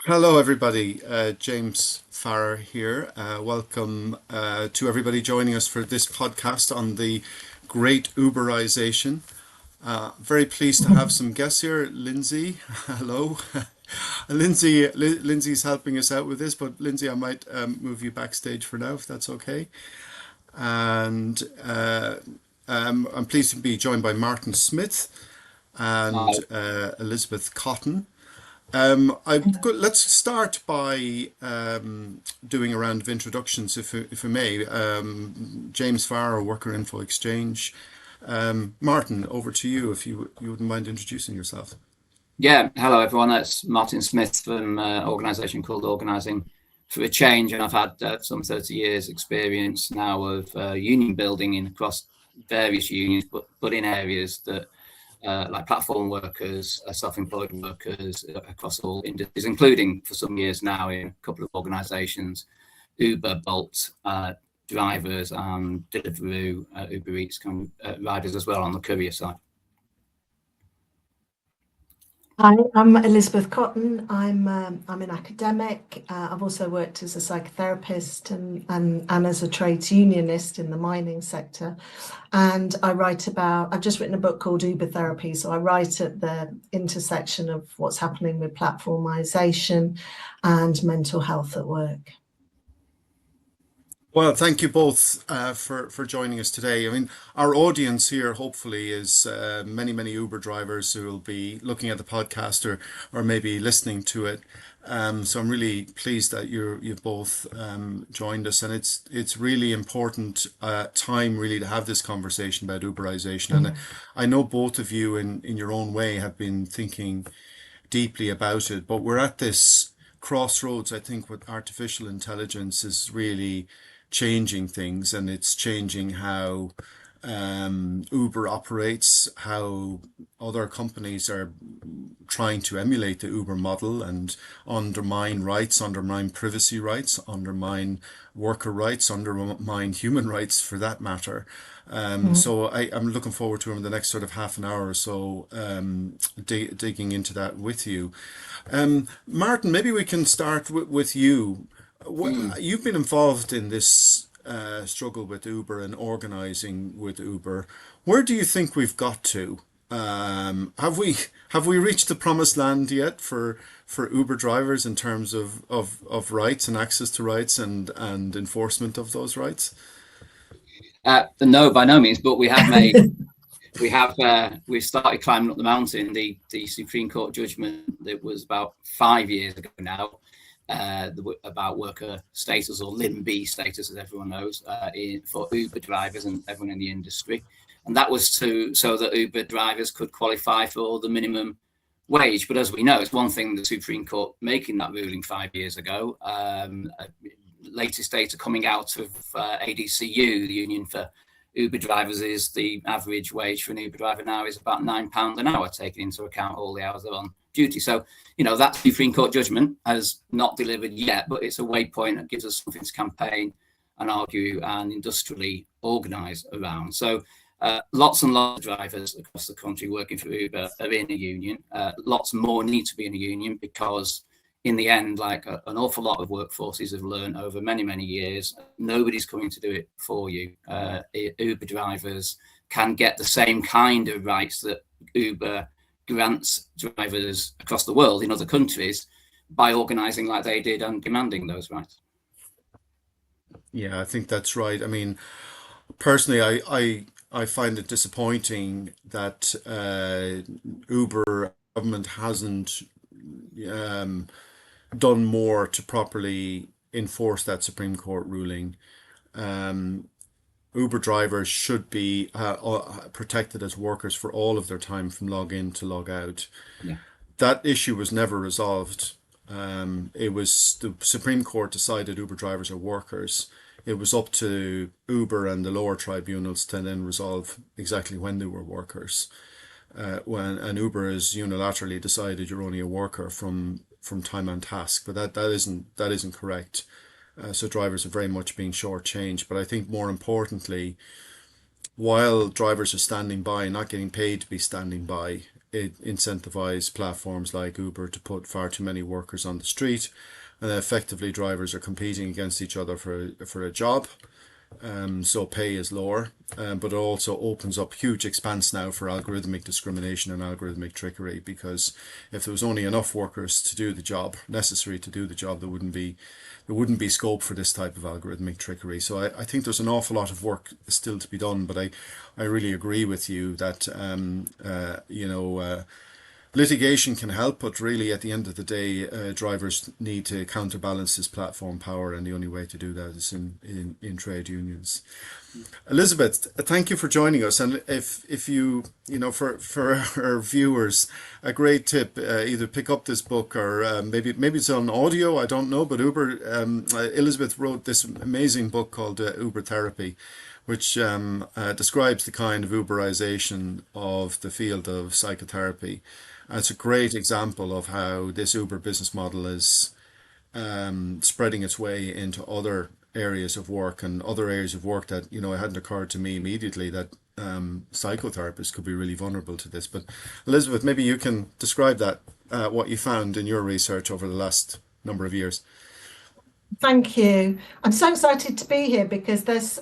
Hello, everybody. James Farrer here. Welcome to everybody joining us for this podcast on the great Uberisation. Very pleased to have some guests here. Lindsay, hello. Lindsay's helping us out with this, but Lindsay, I might move you backstage for now, if that's okay. And I'm pleased to be joined by Martin Smith and Uh, Elizabeth Cotton. Let's start by doing a round of introductions, if I may. James Farr, Worker Info Exchange. Martin, over to you, if you wouldn't mind introducing yourself. yeah, hello everyone. That's Martin Smith from an organisation called Organising for a Change, and I've had some 30 years experience now of union building in across various unions, but in areas that like platform workers, self-employed workers across all industries, including for some years now in a couple of organisations, Uber, Bolt, drivers, and Deliveroo, Uber Eats riders as well on the courier side. Hi, I'm Elizabeth Cotton. I'm an academic. I've also worked as a psychotherapist and as a trades unionist in the mining sector. And I've just written a book called Uber Therapy. So I write at the intersection of what's happening with platformization and mental health at work. Well, thank you both for joining us today. I mean, our audience here hopefully is many Uber drivers who will be looking at the podcast or maybe listening to it. So I'm really pleased that you've both joined us, and it's really important time really to have this conversation about Uberization. And I know both of you in your own way have been thinking deeply about it, but we're at this crossroads, I think, with artificial intelligence is really changing things, and it's changing how Uber operates, how other companies are trying to emulate the Uber model and undermine rights, undermine privacy rights, undermine worker rights, undermine human rights for that matter. So I'm looking forward to in the next sort of half an hour or so digging into that with you. Martin, maybe we can start with you. You've been involved in this struggle with Uber and organizing with Uber. Where do you think we've got to? Have we reached the promised land yet for Uber drivers in terms of rights and access to rights and enforcement of those rights? No, by no means, but we've started climbing up the mountain. The Supreme Court judgment that was about 5 years ago now, about worker status, or Limb B status, as everyone knows, for Uber drivers and everyone in the industry, and that was so that Uber drivers could qualify for the minimum wage. But as we know, it's one thing the Supreme Court making that ruling 5 years ago. Latest data coming out of ADCU, the Union for Uber Drivers, is the average wage for an Uber driver now is about £9 an hour, taking into account all the hours they're on duty. So, that Supreme Court judgment has not delivered yet, but it's a waypoint that gives us something to campaign and argue and industrially organise around. So lots and lots of drivers across the country working for Uber are in a union. Lots more need to be in a union because in the end, like an awful lot of workforces have learned over many years, nobody's coming to do it for you. Uber drivers can get the same kind of rights that Uber grants drivers across the world in other countries by organising like they did and demanding those rights. Yeah, I think that's right. I mean, personally, I find it disappointing that Uber government hasn't um, done more to properly enforce that Supreme Court ruling. Um, Uber drivers should be protected as workers for all of their time from log in to log out. Yeah. That issue was never resolved. It was the Supreme Court decided Uber drivers are workers. It was up to Uber and the lower tribunals to then resolve exactly when they were workers. When an Uber has unilaterally decided you're only a worker from time and task, but that isn't correct. So drivers are very much being shortchanged. But I think more importantly, while drivers are standing by, not getting paid to be standing by, it incentivized platforms like Uber to put far too many workers on the street, and effectively drivers are competing against each other for a job. So pay is lower, but it also opens up huge expanse now for algorithmic discrimination and algorithmic trickery, because if there was only enough workers to do the job necessary to do the job, there wouldn't be scope for this type of algorithmic trickery. So I think there's an awful lot of work still to be done, but I really agree with you that litigation can help, but really at the end of the day, drivers need to counterbalance this platform power, and the only way to do that is in trade unions. Elizabeth, thank you for joining us. And if you for our viewers, a great tip: either pick up this book, or maybe it's on audio. I don't know, but Elizabeth wrote this amazing book called Uber Therapy, which describes the kind of Uberization of the field of psychotherapy. And it's a great example of how this Uber business model is spreading its way into other areas of work, and other areas of work that, it hadn't occurred to me immediately that psychotherapists could be really vulnerable to this. But Elizabeth, maybe you can describe that, what you found in your research over the last number of years. Thank you. I'm so excited to be here because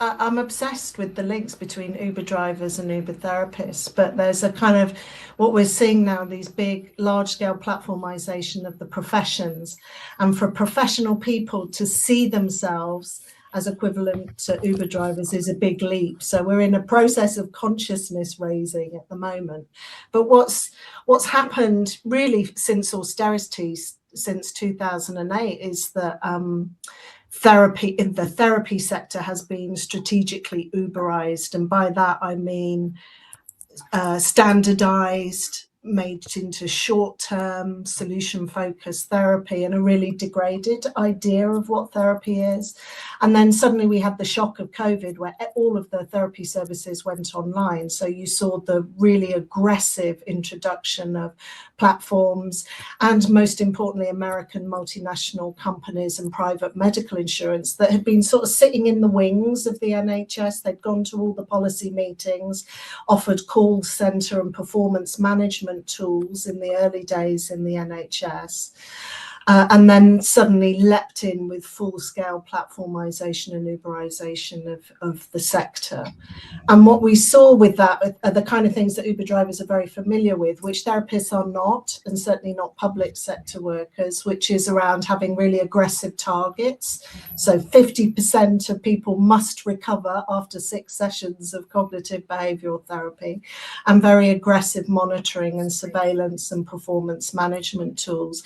I'm obsessed with the links between Uber drivers and Uber therapists, but there's a kind of what we're seeing now, these big, large-scale platformization of the professions, and for professional people to see themselves as equivalent to Uber drivers is a big leap. So we're in a process of consciousness raising at the moment. But what's happened really since austerity, since 2008, is that the therapy sector has been strategically Uberized, and by that I mean standardized, made into short-term solution-focused therapy, and a really degraded idea of what therapy is. And then suddenly we had the shock of COVID, where all of the therapy services went online. So you saw the really aggressive introduction of platforms, and most importantly, American multinational companies and private medical insurance that had been sort of sitting in the wings of the NHS. They'd gone to all the policy meetings, offered call center and performance management tools in the early days in the NHS, and then suddenly leapt in with full-scale platformization and Uberization of the sector. And what we saw with that are the kind of things that Uber drivers are very familiar with, which therapists are not, and certainly not public sector workers, which is around having really aggressive targets. So 50% of people must recover after 6 sessions of cognitive behavioral therapy, and very aggressive monitoring and surveillance and performance management tools.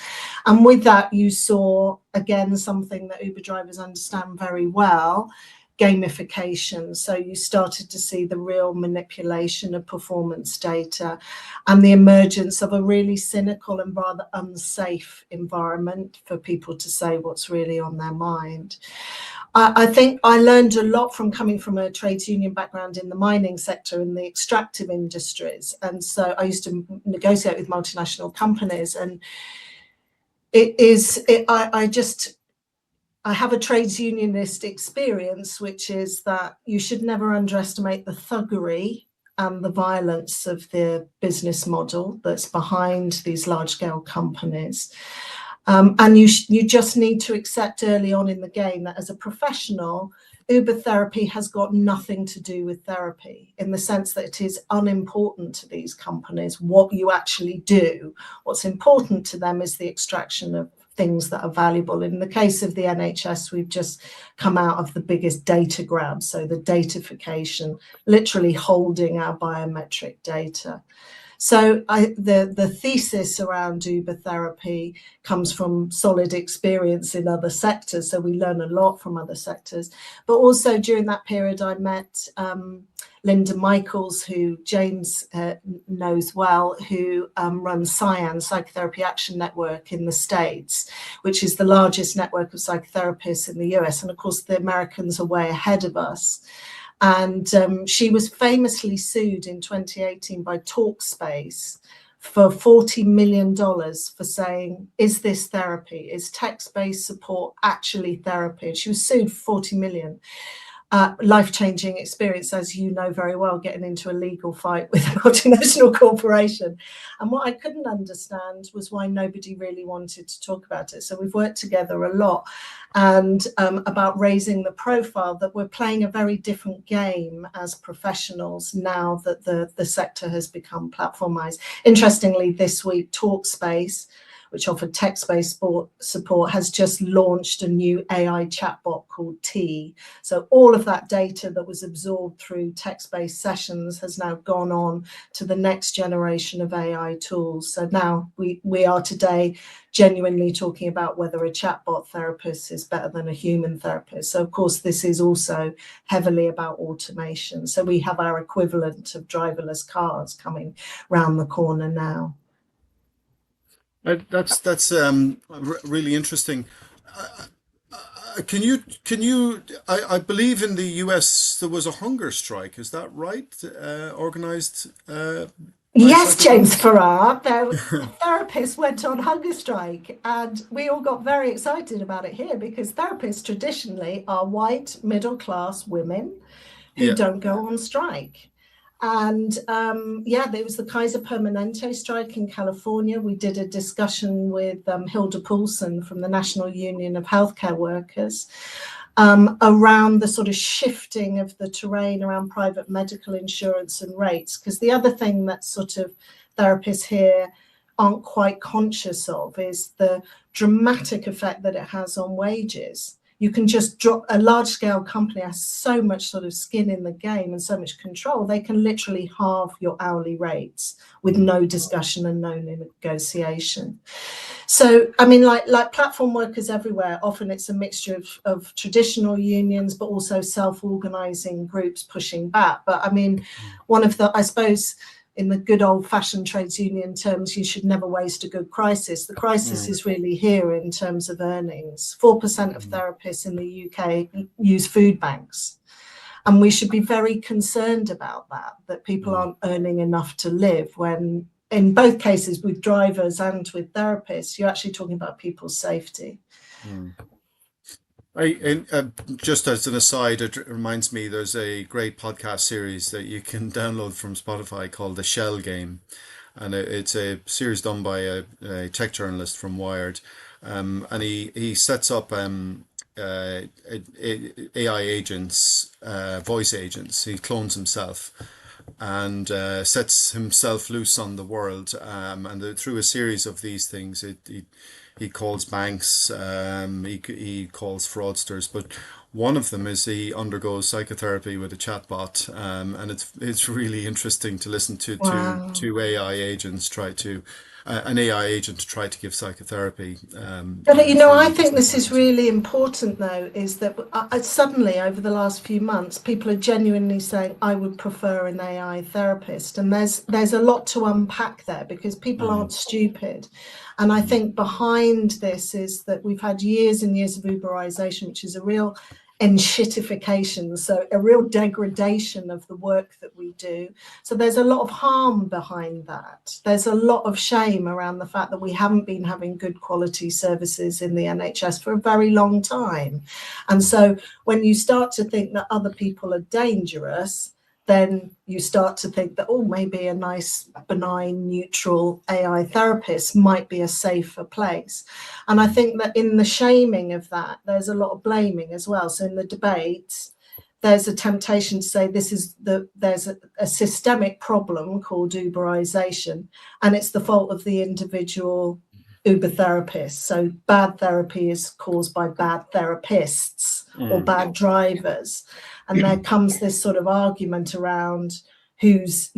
And with that, you saw, again, something that Uber drivers understand very well: gamification. So you started to see the real manipulation of performance data, and the emergence of a really cynical and rather unsafe environment for people to say what's really on their mind. I think I learned a lot from coming from a trades union background in the mining sector and the extractive industries. And so I used to negotiate with multinational companies, and I have a trades unionist experience, which is that you should never underestimate the thuggery and the violence of the business model that's behind these large-scale companies. And you just need to accept early on in the game that as a professional, Uber therapy has got nothing to do with therapy, in the sense that it is unimportant to these companies what you actually do. What's important to them is the extraction of things that are valuable. In the case of the NHS, we've just come out of the biggest data grab, so the datafication, literally holding our biometric data. So the thesis around Uber therapy comes from solid experience in other sectors, so we learn a lot from other sectors. But also during that period, I met Linda Michaels, who James knows well, who runs Cyan, Psychotherapy Action Network in the States, which is the largest network of psychotherapists in the US. And of course, the Americans are way ahead of us. And she was famously sued in 2018 by Talkspace for $40 million for saying, is this therapy? Is text-based support actually therapy? And she was sued for $40 million. life-changing experience, as you know very well, getting into a legal fight with a multinational corporation. And what I couldn't understand was why nobody really wanted to talk about it. So we've worked together a lot and about raising the profile that we're playing a very different game as professionals now that the sector has become platformized. Interestingly, this week, Talkspace, which offered text-based support, has just launched a new AI chatbot called T. So all of that data that was absorbed through text-based sessions has now gone on to the next generation of AI tools. So now we are today genuinely talking about whether a chatbot therapist is better than a human therapist. So of course, this is also heavily about automation. So we have our equivalent of driverless cars coming round the corner now. That's really interesting. Can you? I believe in the US there was a hunger strike. Is that right? Organized by Yes, James psychotherapists? Farrar, the therapists went on hunger strike, and we all got very excited about it here because therapists traditionally are white, middle class women who Yeah. don't go on strike. And yeah, there was the Kaiser Permanente strike in California. We did a discussion with Hilda Poulsen from the National Union of Healthcare Workers around the sort of shifting of the terrain around private medical insurance and rates. Because the other thing that sort of therapists here aren't quite conscious of is the dramatic effect that it has on wages. You can just drop, a large scale company has so much sort of skin in the game and so much control, they can literally halve your hourly rates with no discussion and no negotiation. So, I mean, like platform workers everywhere, often it's a mixture of traditional unions, but also self-organizing groups pushing back. But I mean, one of the, I suppose, in the good old-fashioned trades union terms, you should never waste a good crisis. The crisis is really here in terms of earnings. 4% of therapists in the UK use food banks. And we should be very concerned about that people aren't earning enough to live when, in both cases, with drivers and with therapists, you're actually talking about people's safety. Just as an aside, it reminds me there's a great podcast series that you can download from Spotify called The Shell Game, and it's a series done by a tech journalist from Wired, and he sets up AI agents, voice agents. He clones himself and sets himself loose on the world, and through a series of these things, he calls banks, he calls fraudsters, but one of them is he undergoes psychotherapy with a chatbot, and it's really interesting to listen to Wow. AI agents try to an AI agent to try to give psychotherapy. But you know, Through I think different this is processes. really important, though, is that suddenly over the last few months, people are genuinely saying, "I would prefer an AI therapist," and there's a lot to unpack there because people Mm, aren't stupid, and I mm, think behind this is that we've had years and years of Uberisation, which is a real enshittification, so a real degradation of the work that we do. So there's a lot of harm behind that. There's a lot of shame around the fact that we haven't been having good quality services in the NHS for a very long time. And so when you start to think that other people are dangerous, then you start to think that, oh, maybe a nice, benign, neutral AI therapist might be a safer place. And I think that in the shaming of that, there's a lot of blaming as well. So in the debates, there's a temptation to say there's a systemic problem called Uberisation, and it's the fault of the individual Uber therapist. So bad therapy is caused by bad therapists or mm, bad drivers. And there comes this sort of argument around whose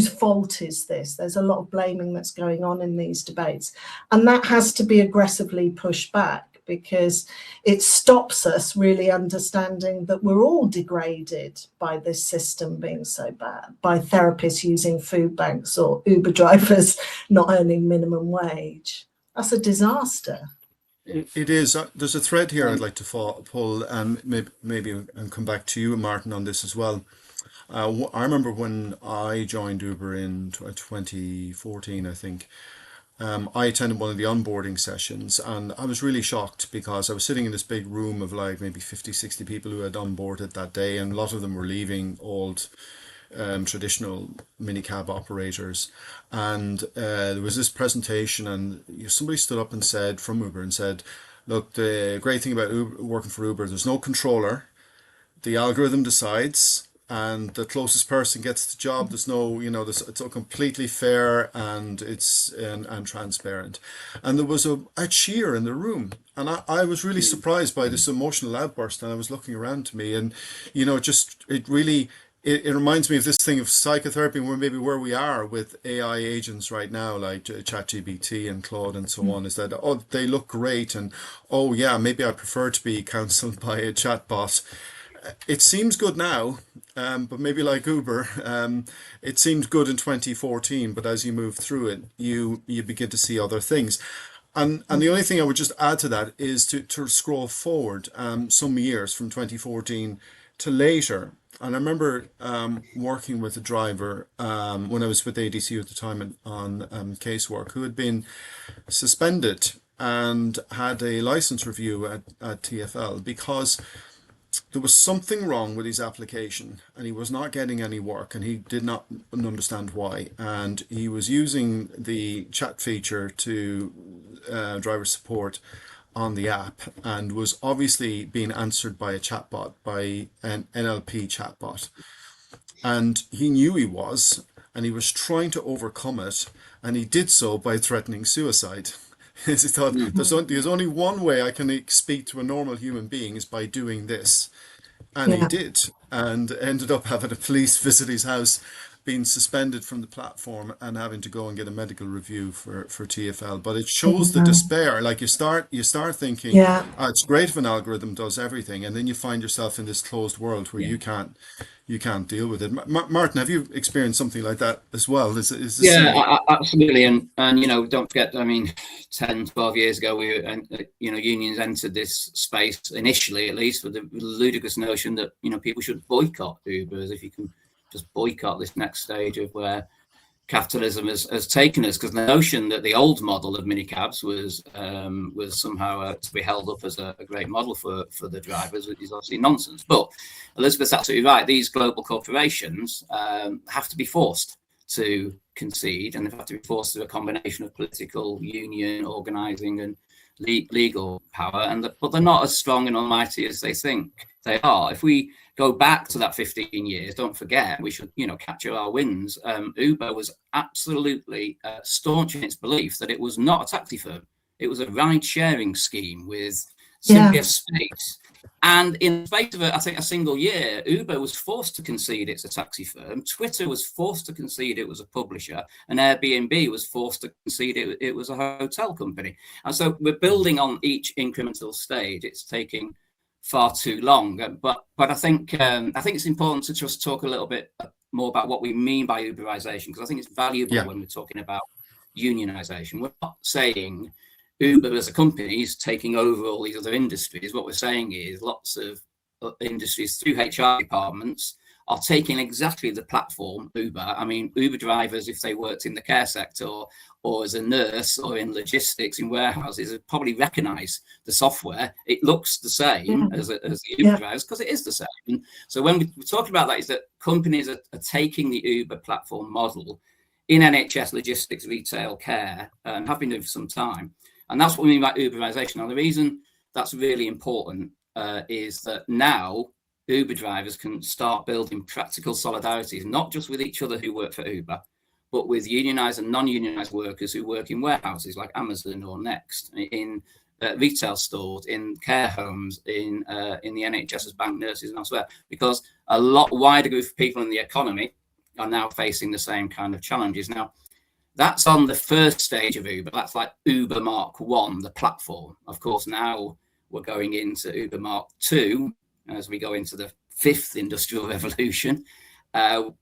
fault is this? There's a lot of blaming that's going on in these debates. And that has to be aggressively pushed back because it stops us really understanding that we're all degraded by this system being so bad, by therapists using food banks or Uber drivers not earning minimum wage. That's a disaster. it is. There's a thread here I'd Um, like to pull, and maybe and come back to you, Martin, on this as well. I remember when I joined Uber in 2014, I think. I attended one of the onboarding sessions, and I was really shocked because I was sitting in this big room of like maybe 50, 60 people who had onboarded that day, and a lot of them were leaving old traditional minicab operators. And there was this presentation, and somebody stood up and said, from Uber, and said, look, the great thing about Uber, working for Uber, there's no controller. The algorithm decides, and the closest person gets the job. There's no, it's all completely fair, and it's and transparent. And there was a cheer in the room, and I was really surprised by this emotional outburst. And I was looking around to me, and it really. It reminds me of this thing of psychotherapy, where maybe where we are with AI agents right now, like ChatGPT and Claude and so on, is that, oh, they look great, and oh yeah, maybe I prefer to be counseled by a chatbot. It seems good now, but maybe like Uber, it seemed good in 2014, but as you move through it, you begin to see other things. And the only thing I would just add to that is to scroll forward some years from 2014 to later. And I remember working with a driver when I was with ADC at the time on casework, who had been suspended and had a license review at TfL because there was something wrong with his application, and he was not getting any work, and he did not understand why. And he was using the chat feature to driver support on the app, and was obviously being answered by a chatbot, by an NLP chatbot. And he knew he was, and he was trying to overcome it, and he did so by threatening suicide. He thought, there's only one way I can speak to a normal human being, is by doing this. And he did, and ended up having a police visit his house, being suspended from the platform, and having to go and get a medical review for TfL. But it shows the despair. Like you start thinking, oh, it's great if an algorithm does everything, and then you find yourself in this closed world where you can't deal with it. Martin, have you experienced something like that as well? Is this absolutely. And don't forget, I mean, 10, 12 years ago, unions entered this space initially, at least, with the ludicrous notion that, people should boycott Uber, as if you can just boycott this next stage of where capitalism has taken us, because the notion that the old model of minicabs was somehow to be held up as a great model for the drivers is obviously nonsense. But Elizabeth's absolutely right. These global corporations have to be forced to concede, and they have to be forced through a combination of political, union organising, and legal power. But they're not as strong and almighty as they think they are. If we go back to that 15 years, don't forget, we should, capture our wins. Uber was absolutely staunch in its belief that it was not a taxi firm. It was a ride-sharing scheme with simply a space. And in the space of, I think, a single year, Uber was forced to concede it's a taxi firm. Twitter was forced to concede it was a publisher. And Airbnb was forced to concede it was a hotel company. And so we're building on each incremental stage. It's taking far too long. But I think it's important to just talk a little bit more about what we mean by Uberisation, because I think it's valuable when we're talking about unionisation. We're not saying Uber as a company is taking over all these other industries. What we're saying is lots of industries through HR departments are taking exactly the platform Uber. I mean, Uber drivers, if they worked in the care sector or as a nurse or in logistics in warehouses, would probably recognise the software. It looks the same as the Uber drivers, because it is the same. And so when we're talking about that, is that companies are taking the Uber platform model in NHS, logistics, retail, care, and have been doing for some time. And that's what we mean by Uberisation. Now, the reason that's really important is that now Uber drivers can start building practical solidarities, not just with each other who work for Uber, but with unionised and non-unionised workers who work in warehouses like Amazon or Next, in retail stores, in care homes, in the NHS as bank nurses and elsewhere, because a lot wider group of people in the economy are now facing the same kind of challenges. Now, that's on the first stage of Uber. That's like Uber Mark 1, the platform. Of course, now we're going into Uber Mark 2 as we go into the fifth industrial revolution,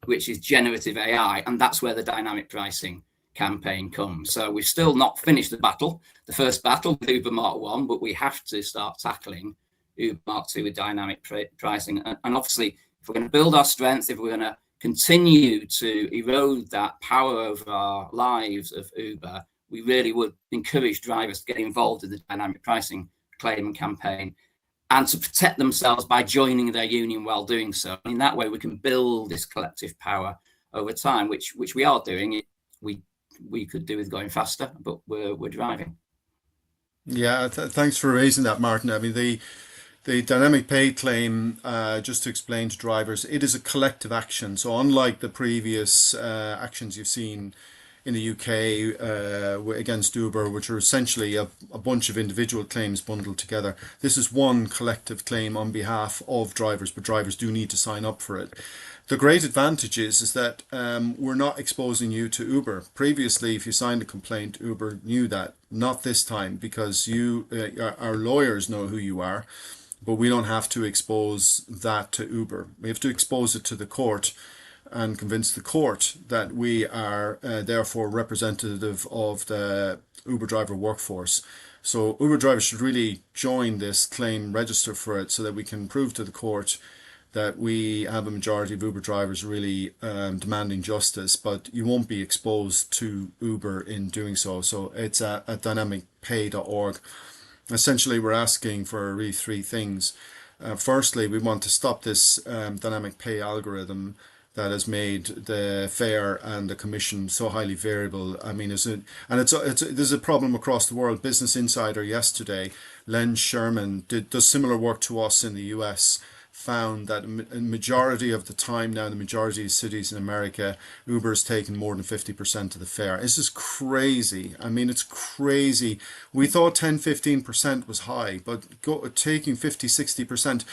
which is generative AI. And that's where the dynamic pricing campaign comes. So we've still not finished the battle, the first battle with Uber Mark 1, but we have to start tackling Uber Mark 2 with dynamic pricing. And obviously, if we're going to build our strengths, if we're going to continue to erode that power over our lives of Uber, we really would encourage drivers to get involved in the dynamic pricing claim and campaign, and to protect themselves by joining their union while doing so. In that way, we can build this collective power over time, which we are doing. We could do with going faster, but we're driving. Yeah, thanks for raising that, Martin. I mean, the dynamic pay claim, just to explain to drivers, it is a collective action. So unlike the previous actions you've seen in the UK against Uber, which are essentially a bunch of individual claims bundled together, this is one collective claim on behalf of drivers, but drivers do need to sign up for it. The great advantage is that we're not exposing you to Uber. Previously, if you signed a complaint, Uber knew that. Not this time, because our lawyers know who you are, but we don't have to expose that to Uber. We have to expose it to the court and convince the court that we are therefore representative of the Uber driver workforce. So Uber drivers should really join this claim, register for it, so that we can prove to the court that we have a majority of Uber drivers really demanding justice, but you won't be exposed to Uber in doing so. So it's at dynamicpay.org. Essentially, we're asking for really three things. Firstly, we want to stop this dynamic pay algorithm that has made the fare and the commission so highly variable. I mean, there's a problem across the world. Business Insider yesterday, Len Sherman does similar work to us in the US, found that a majority of the time now, the majority of cities in America, Uber has taken more than 50% of the fare. This is crazy. I mean, it's crazy. We thought 10-15% was high, but taking 50-60%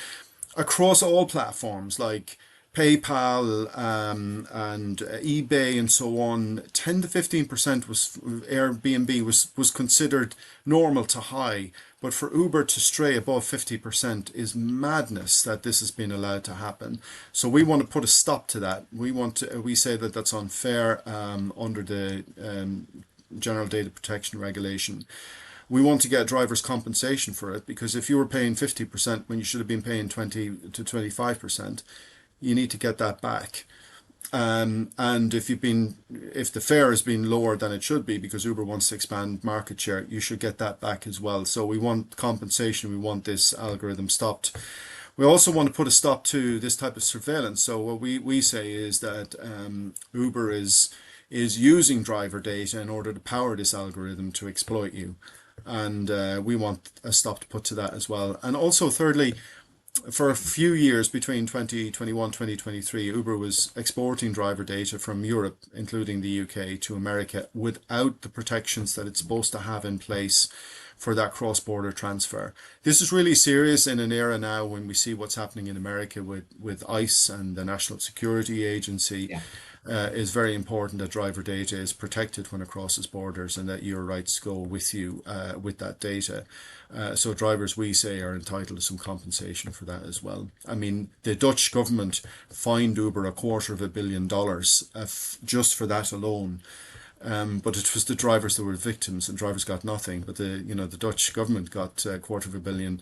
across all platforms like PayPal and eBay and so on, 10-15% was Airbnb was considered normal to high. But for Uber to stray above 50% is madness that this has been allowed to happen. So we want to put a stop to that. We say that that's unfair under the General Data Protection Regulation. We want to get drivers compensation for it, because if you were paying 50% when you should have been paying 20 to 25%, you need to get that back. And if the fare has been lower than it should be because Uber wants to expand market share, you should get that back as well. So we want compensation. We want this algorithm stopped. We also want to put a stop to this type of surveillance. So what we say is that Uber is using driver data in order to power this algorithm to exploit you. And we want a stop to put to that as well. And also, thirdly, for a few years between 2021 2023, Uber was exporting driver data from Europe, including the UK, to America without the protections that it's supposed to have in place for that cross-border transfer. This is really serious in an era now when we see what's happening in America with ICE and the National Security Agency. Yeah. Is very important that driver data is protected when it crosses borders, and that your rights go with you with that data. So drivers, we say, are entitled to some compensation for that as well. I mean, the Dutch government fined Uber $250 million just for that alone. But it was the drivers that were victims, and drivers got nothing. But the Dutch government got $250 million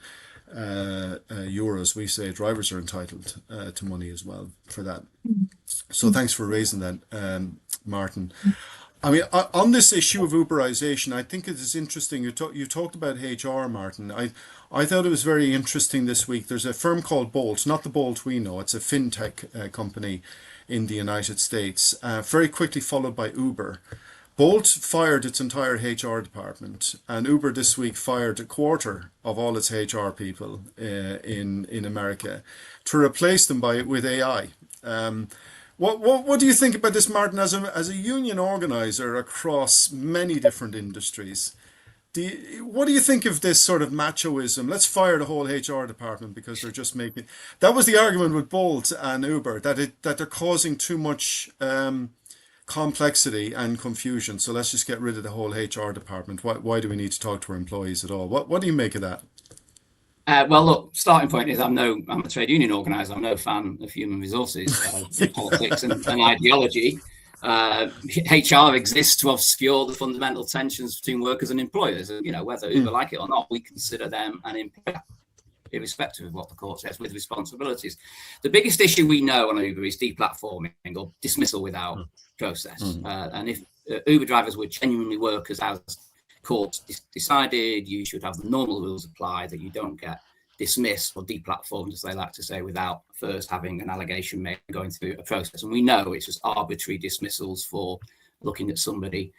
euros. We say drivers are entitled to money as well for that. So thanks for raising that, Martin. I mean, on this issue of Uberisation, I think it is interesting. You talked about HR, Martin. I thought it was very interesting this week. There's a firm called Bolt, not the Bolt we know. It's a fintech company in the United States, very quickly followed by Uber. Bolt fired its entire HR department, and Uber this week fired a quarter of all its HR people in America to replace them with AI. What do you think about this, Martin, as a union organizer across many different industries? What do you think of this sort of machoism? Let's fire the whole HR department because they're just making. That was the argument with Bolt and Uber, that they're causing too much complexity and confusion. So let's just get rid of the whole HR department. Why do we need to talk to our employees at all? What do you make of that? Well, look, starting point is I'm a trade union organizer. I'm no fan of human resources, politics and ideology. HR exists to obscure the fundamental tensions between workers and employers. And, whether Uber like it or not, we consider them an employer. irrespective of what the court says, with responsibilities. The biggest issue we know on Uber is deplatforming or dismissal without process. And if Uber drivers would genuinely work as courts decided, you should have the normal rules apply, that you don't get dismissed or deplatformed, as they like to say, without first having an allegation made, going through a process. And we know it's just arbitrary dismissals for looking at somebody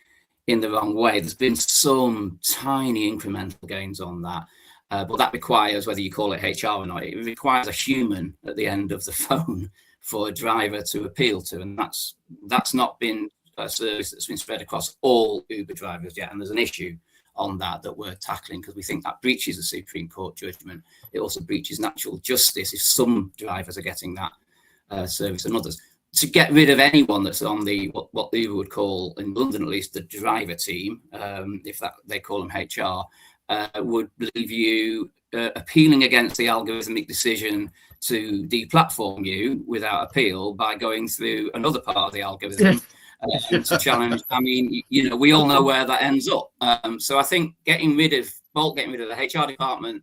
in the wrong way. There's been some tiny incremental gains on that, but that requires, whether you call it HR or not, it requires a human at the end of the phone for a driver to appeal to, and that's not been a service that's been spread across all Uber drivers yet. And there's an issue on that we're tackling, because we think that breaches the Supreme Court judgment. It also breaches natural justice if some drivers are getting that service and others. To get rid of anyone that's on the what Uber would call, in London at least, the driver team, if that they call them HR, would leave you appealing against the algorithmic decision to deplatform you without appeal by going through another part of the algorithm to challenge. I mean, we all know where that ends up. So I think getting rid of the HR department,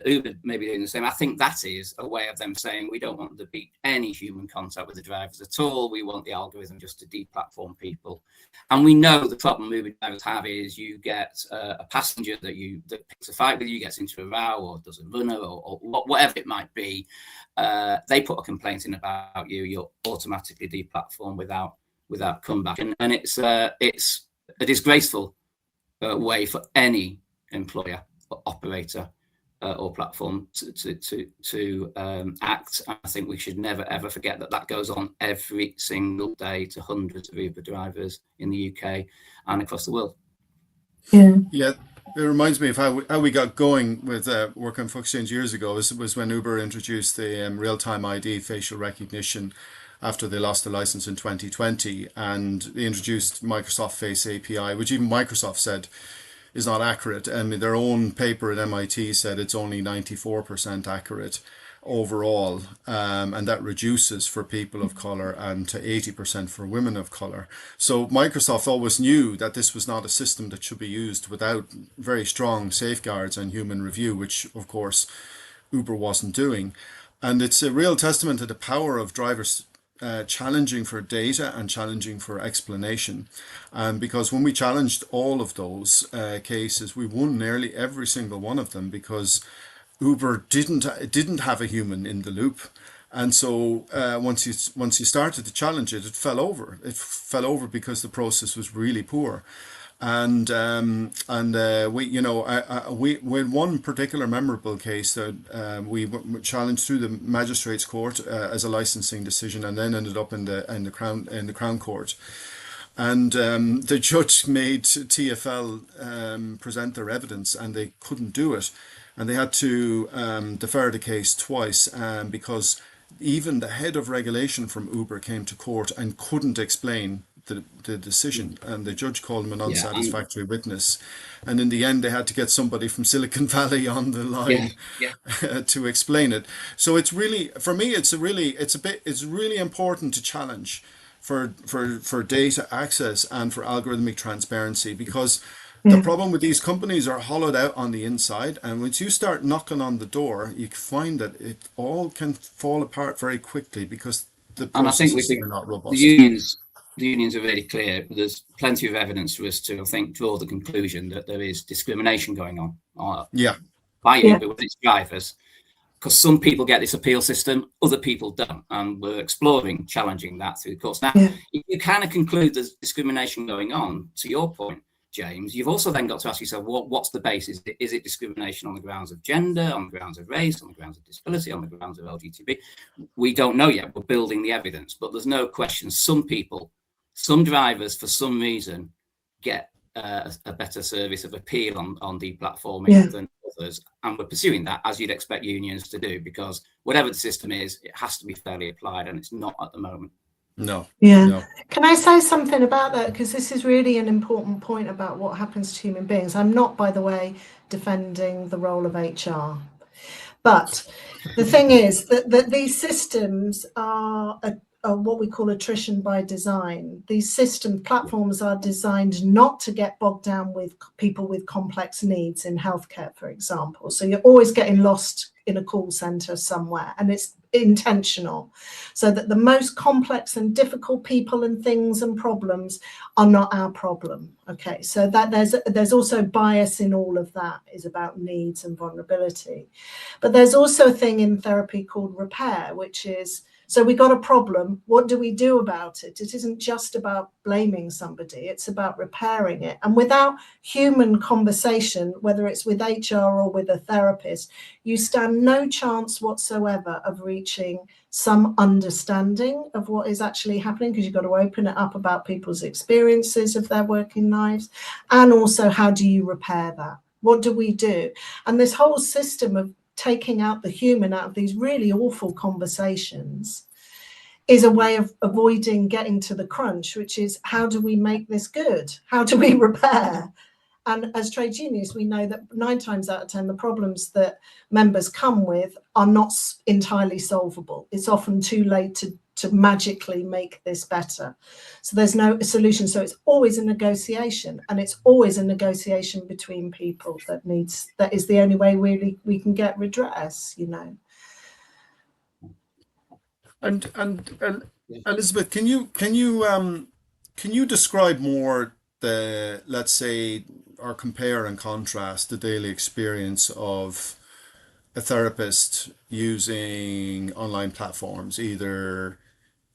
Uber maybe doing the same. I think that is a way of them saying we don't want to be any human contact with the drivers at all. We want the algorithm just to deplatform people. And we know the problem Uber drivers have is you get a passenger that picks a fight with you, gets into a row, or does a runner, or whatever it might be. They put a complaint in about you, you're automatically deplatformed without comeback. And it's a disgraceful way for any employer or operator or platform to act. I think we should never ever forget that goes on every single day to hundreds of Uber drivers in the UK and across the world. Yeah, it reminds me of how we got going with work on Fox Exchange years ago. Was when Uber introduced the real-time ID facial recognition after they lost the license in 2020, and they introduced Microsoft Face API, which even Microsoft said is not accurate. I mean, their own paper at MIT said it's only 94% accurate overall, and that reduces for people of color and to 80% for women of color. So Microsoft always knew that this was not a system that should be used without very strong safeguards and human review, which of course Uber wasn't doing. And it's a real testament to the power of drivers challenging for data and challenging for explanation, because when we challenged all of those cases, we won nearly every single one of them, because Uber didn't have a human in the loop. And so once you started to challenge it, it fell over. It fell over because the process was really poor. And we had one particular memorable case that we challenged through the magistrates court as a licensing decision, and then ended up in the Crown Court. And the judge made TfL present their evidence, and they couldn't do it, and they had to defer the case twice because even the head of regulation from Uber came to court and couldn't explain the decision, and the judge called him an unsatisfactory witness. And in the end, they had to get somebody from Silicon Valley on the line to explain it. So it's really, for me, it's really important to challenge for data access and for algorithmic transparency, because the problem with these companies are hollowed out on the inside, and once you start knocking on the door, you find that it all can fall apart very quickly because the processes are not robust. The unions are really clear. There's plenty of evidence for us to, I think, draw the conclusion that there is discrimination going on by Uber with its drivers, because some people get this appeal system, other people don't, and we're exploring challenging that through the courts. Now, if you kind of conclude there's discrimination going on, to your point, James, you've also then got to ask yourself, what's the basis? Is it discrimination on the grounds of gender, on the grounds of race, on the grounds of disability, on the grounds of LGBT? We don't know yet. We're building the evidence, but there's no question some drivers, for some reason, get a better service of appeal on deplatforming than others. And we're pursuing that, as you'd expect unions to do, because whatever the system is, it has to be fairly applied, and it's not at the moment. No. Can I say something about that? Because this is really an important point about what happens to human beings. I'm not, by the way, defending the role of HR. But the thing is that these systems are what we call attrition by design. These system platforms are designed not to get bogged down with people with complex needs in healthcare, for example. So you're always getting lost in a call center somewhere, and it's intentional, so that the most complex and difficult people and things and problems are not our problem. Okay, so that there's also bias in all of that, is about needs and vulnerability. But there's also a thing in therapy called repair, which is, so we got a problem, what do we do about it? It isn't just about blaming somebody, it's about repairing it. And without human conversation, whether it's with HR or with a therapist, you stand no chance whatsoever of reaching some understanding of what is actually happening, because you've got to open it up about people's experiences of their working lives, and also how do you repair that? What do we do? And this whole system of taking out the human out of these really awful conversations is a way of avoiding getting to the crunch, which is, how do we make this good? How do we repair? And as trade unionists, we know that 9 times out of 10, the problems that members come with are not entirely solvable. It's often too late to magically make this better. So there's no solution. So it's always a negotiation, and it's always a negotiation between people that is the only way we can get redress, you know. And Elizabeth, can you describe more the, let's say, or compare and contrast the daily experience of a therapist using online platforms, either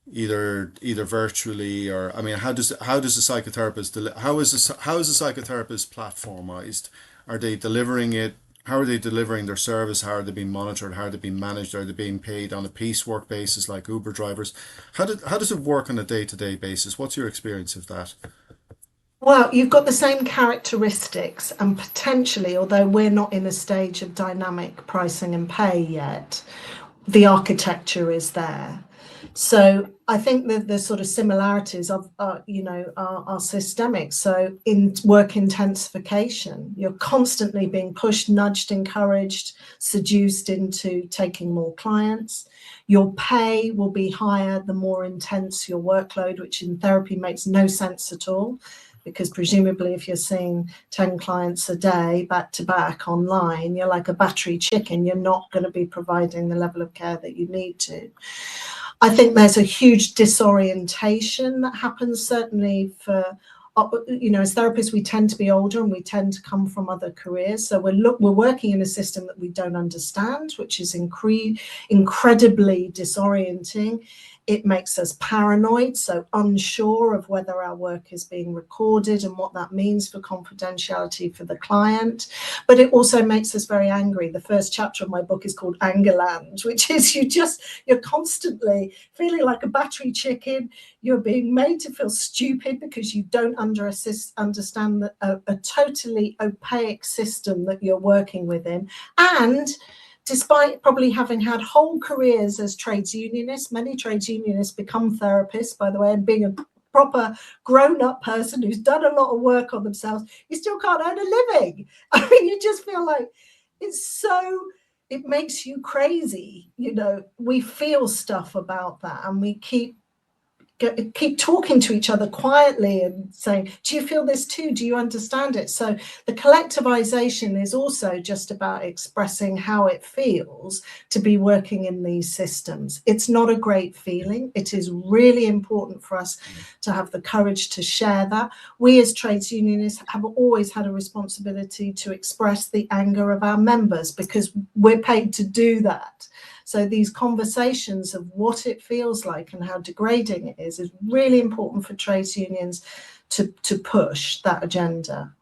virtually, or, I mean, how does a psychotherapist how is a psychotherapist platformized? Are they delivering it? How are they delivering their service? How are they being monitored? How are they being managed? Are they being paid on a piecework basis like Uber drivers? How does it work on a day-to-day basis? What's your experience of that? Well, you've got the same characteristics, and potentially, although we're not in a stage of dynamic pricing and pay yet, the architecture is there. So I think that the sort of similarities of, are systemic. So in work intensification, you're constantly being pushed, nudged, encouraged, seduced into taking more clients. Your pay will be higher the more intense your workload, which in therapy makes no sense at all, because presumably if you're seeing 10 clients a day back to back online, you're like a battery chicken. You're not going to be providing the level of care that you need to. I think there's a huge disorientation that happens, certainly for, as therapists, we tend to be older and we tend to come from other careers. So we're working in a system that we don't understand, which is incredibly disorienting. It makes us paranoid, so unsure of whether our work is being recorded and what that means for confidentiality for the client. But it also makes us very angry. The first chapter of my book is called Angerland, which is you're constantly feeling like a battery chicken. You're being made to feel stupid because you don't understand a totally opaque system that you're working within. And despite probably having had whole careers as trades unionists, many trades unionists become therapists, by the way, and being a proper grown-up person who's done a lot of work on themselves, you still can't earn a living. I mean, you just feel like it makes you crazy. You know, we feel stuff about that, and we keep talking to each other quietly and saying, do you feel this too? Do you understand it? So the collectivization is also just about expressing how it feels to be working in these systems. It's not a great feeling. It is really important for us to have the courage to share that. We as trades unionists have always had a responsibility to express the anger of our members, because we're paid to do that. So these conversations of what it feels like and how degrading it is really important for trades unions to push that agenda.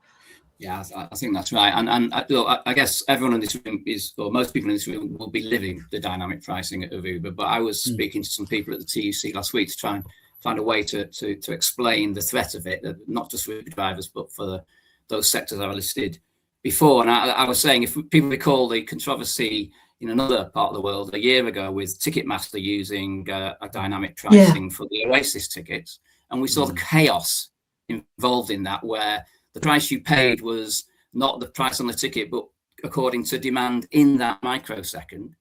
Yeah, I think that's right. And I guess everyone in this room or most people in this room will be living the dynamic pricing of Uber. But I was speaking to some people at the TUC last week to try and find a way to explain the threat of it, not just for Uber drivers, but for those sectors I listed before. And I was saying, if people recall the controversy in another part of the world a year ago with Ticketmaster using a dynamic pricing for the Oasis tickets. And we saw the chaos involved in that, where the price you paid was not the price on the ticket, but according to demand in that microsecond.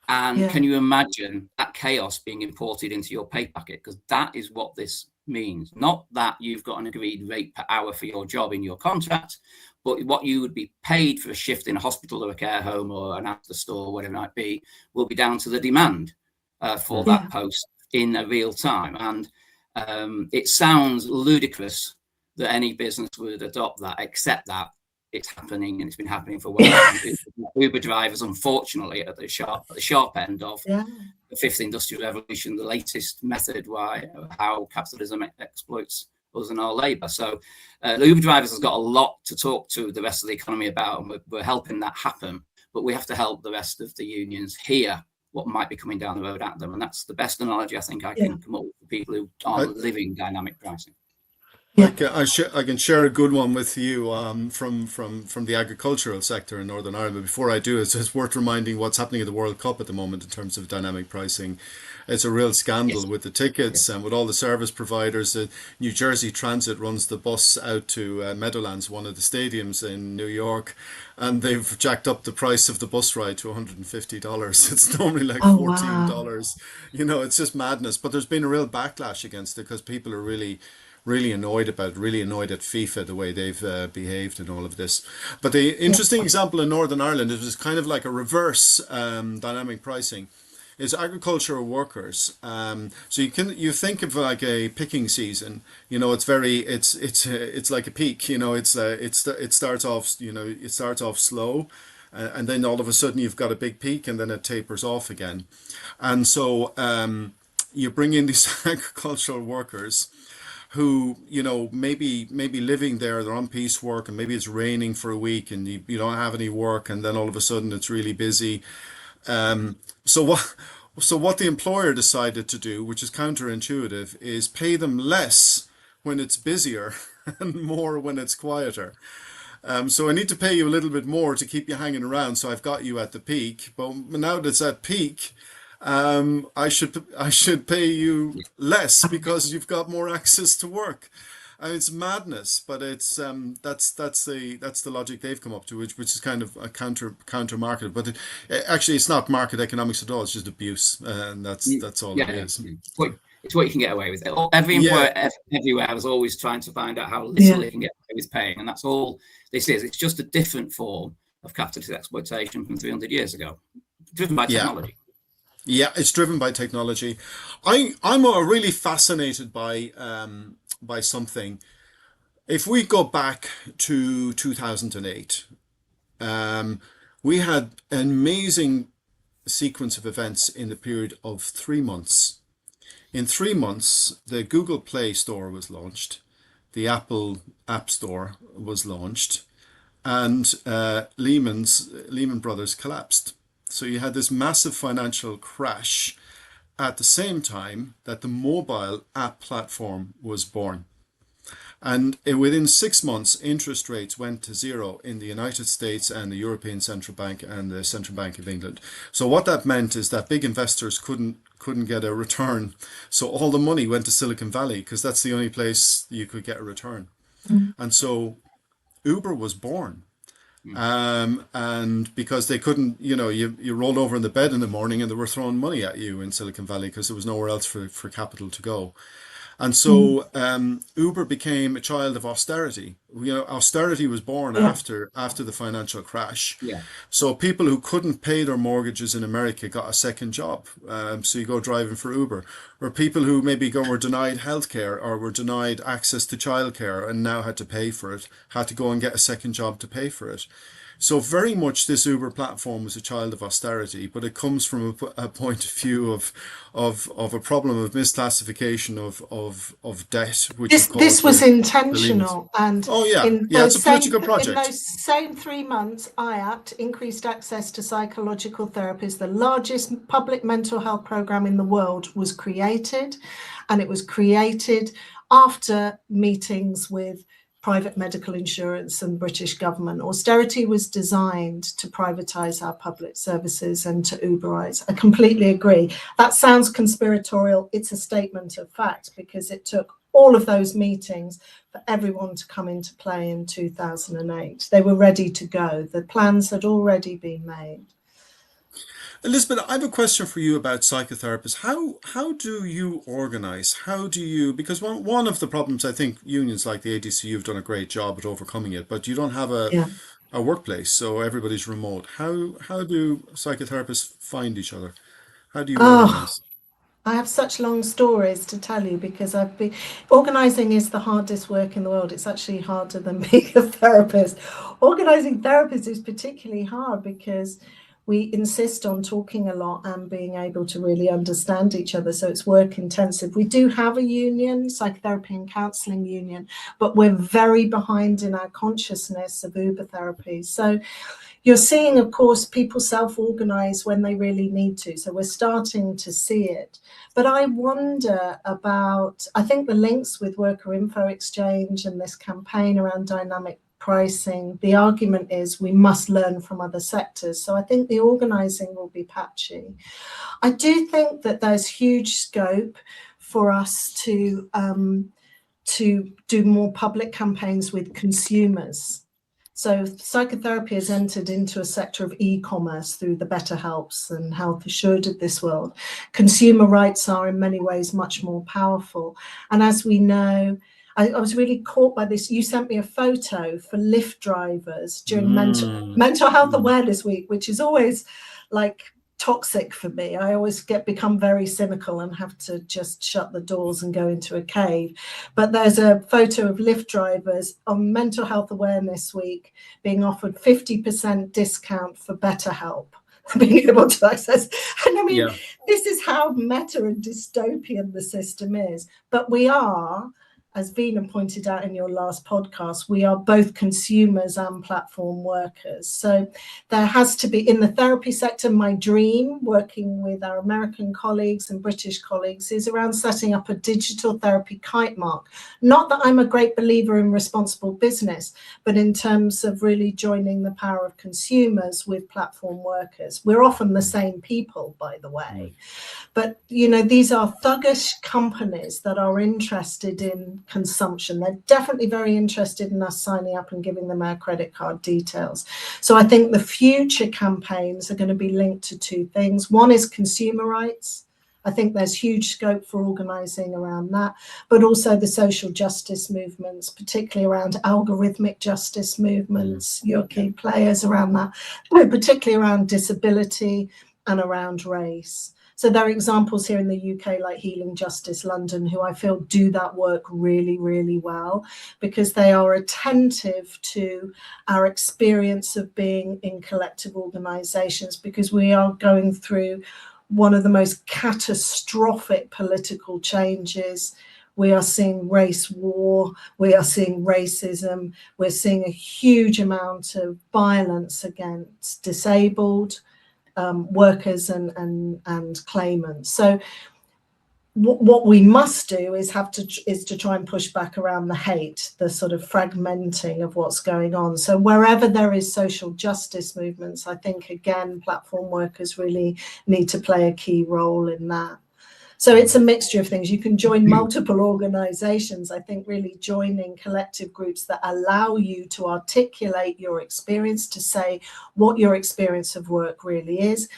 And can you imagine that chaos being imported into your pay packet? Because that is what this means. Not that you've got an agreed rate per hour for your job in your contract, but what you would be paid for a shift in a hospital or a care home or an Asda store, whatever it might be, will be down to the demand for that post in a real time. And it sounds ludicrous that any business would adopt that, except that it's happening, and it's been happening for a while. Uber drivers, unfortunately, at the sharp end of the fifth industrial revolution, the latest method how capitalism exploits us and our labour. So the Uber drivers has got a lot to talk to the rest of the economy about, and we're helping that happen. But we have to help the rest of the unions hear what might be coming down the road at them, and that's the best analogy I think I can come up with for people who aren't living dynamic pricing. I can share a good one with you from the agricultural sector in Northern Ireland. But before I do, it's worth reminding what's happening at the World Cup at the moment in terms of dynamic pricing. It's a real scandal with the tickets and with all the service providers. New Jersey Transit runs the bus out to Meadowlands, one of the stadiums in New York, and they've jacked up the price of the bus ride to $150. It's normally like $14. You know, it's just madness. But there's been a real backlash against it because people are really annoyed about it, really annoyed at FIFA, the way they've behaved in all of this. But the interesting example in Northern Ireland, it was kind of like a reverse dynamic pricing, is agricultural workers. So you think of like a picking season, you know, it's like a peak, you know, it starts off slow, and then all of a sudden you've got a big peak, and then it tapers off again. And so you bring in these agricultural workers who, you know, maybe living there, they're on piecework, and maybe it's raining for a week and you don't have any work, and then all of a sudden it's really busy. So what the employer decided to do, which is counterintuitive, is pay them less when it's busier and more when it's quieter. So I need to pay you a little bit more to keep you hanging around, so I've got you at the peak. But now that it's at peak, I should pay you less because you've got more access to work. And it's madness, but it's that's the logic they've come up to, which is kind of a counter market. But actually, it's not market economics at all. It's just abuse, and that's all it is. It's what you can get away with. Every employer everywhere was always trying to find out how little they can get away with paying, and that's all this is. It's just a different form of capitalist exploitation from 300 years ago, driven by technology. Yeah, it's driven by technology. I'm really fascinated by something. If we go back to 2008, we had an amazing sequence of events in the period of 3 months. In 3 months, the Google Play Store was launched, the Apple App Store was launched, and Lehman Brothers collapsed. So you had this massive financial crash at the same time that the mobile app platform was born. And within 6 months, interest rates went to zero in the United States and the European Central Bank and the Central Bank of England. So what that meant is that big investors couldn't get a return. So all the money went to Silicon Valley because that's the only place you could get a return. And so Uber was born. And because they couldn't, you know, you rolled over in the bed in the morning and they were throwing money at you in Silicon Valley because there was nowhere else for capital to go. And so Uber became a child of austerity. You know, austerity was born after the financial crash. So people who couldn't pay their mortgages in America got a second job. So you go driving for Uber. Or people who maybe were denied healthcare or were denied access to childcare and now had to pay for it, had to go and get a second job to pay for it. So very much this Uber platform was a child of austerity, but it comes from a point of view of a problem of misclassification of debt, which this was intentional. And it's a political project. In those same 3 months, IAPT increased access to psychological therapists. The largest public mental health program in the world was created, and it was created after meetings with private medical insurance and British government. Austerity was designed to privatise our public services and to Uberize. I completely agree. That sounds conspiratorial. It's a statement of fact because it took all of those meetings for everyone to come into play in 2008. They were ready to go. The plans had already been made. Elizabeth, I have a question for you about psychotherapists. How do you organize? How do you, because one of the problems, I think unions like the ADCU have done a great job at overcoming it, but you don't have Yeah. a workplace, so everybody's remote. How do psychotherapists find each other? How do you Oh, organize? I have such long stories to tell you because I've been organizing is the hardest work in the world. It's actually harder than being a therapist. Organizing therapists is particularly hard because we insist on talking a lot and being able to really understand each other. So it's work intensive. We do have a union, psychotherapy and counseling union, but we're very behind in our consciousness of Uber therapy. So you're seeing, of course, people self-organize when they really need to. So we're starting to see it. But I wonder about, I think the links with Worker Info Exchange and this campaign around dynamic pricing, the argument is we must learn from other sectors. So I think the organizing will be patchy. I do think that there's huge scope for us to do more public campaigns with consumers. So psychotherapy has entered into a sector of e-commerce through the BetterHelps and Health Assured of this world. Consumer rights are in many ways much more powerful. And as we know, I was really caught by this. You sent me a photo for Lyft drivers during Mm, mental health mm, awareness week, which is always like toxic for me. I always become very cynical and have to just shut the doors and go into a cave. But there's a photo of Lyft drivers on Mental Health Awareness Week being offered 50% discount for BetterHelp, being able to access. And I mean, yeah. this is how meta and dystopian the system is. But we are, as Veena pointed out in your last podcast, we are both consumers and platform workers. So there has to be, in the therapy sector, my dream, working with our American colleagues and British colleagues, is around setting up a digital therapy kite mark. Not that I'm a great believer in responsible business, but in terms of really joining the power of consumers with platform workers. We're often the same people, by the way. But, you know, these are thuggish companies that are interested in consumption. They're definitely very interested in us signing up and giving them our credit card details. So I think the future campaigns are going to be linked to two things. One is consumer rights. I think there's huge scope for organising around that, but also the social justice movements, particularly around algorithmic justice movements, your key players around that, particularly around disability and around race. So there are examples here in the UK like Healing Justice London, who I feel do that work really, really well, because they are attentive to our experience of being in collective organisations, because we are going through one of the most catastrophic political changes. We are seeing race war, we are seeing racism, we're seeing a huge amount of violence against disabled workers and claimants. So what we must do is to try and push back around the hate, the sort of fragmenting of what's going on. So wherever there is social justice movements, I think again platform workers really need to play a key role in that. So it's a mixture of things. You can join multiple organizations. I think really joining collective groups that allow you to articulate your experience, to say what your experience of work really is.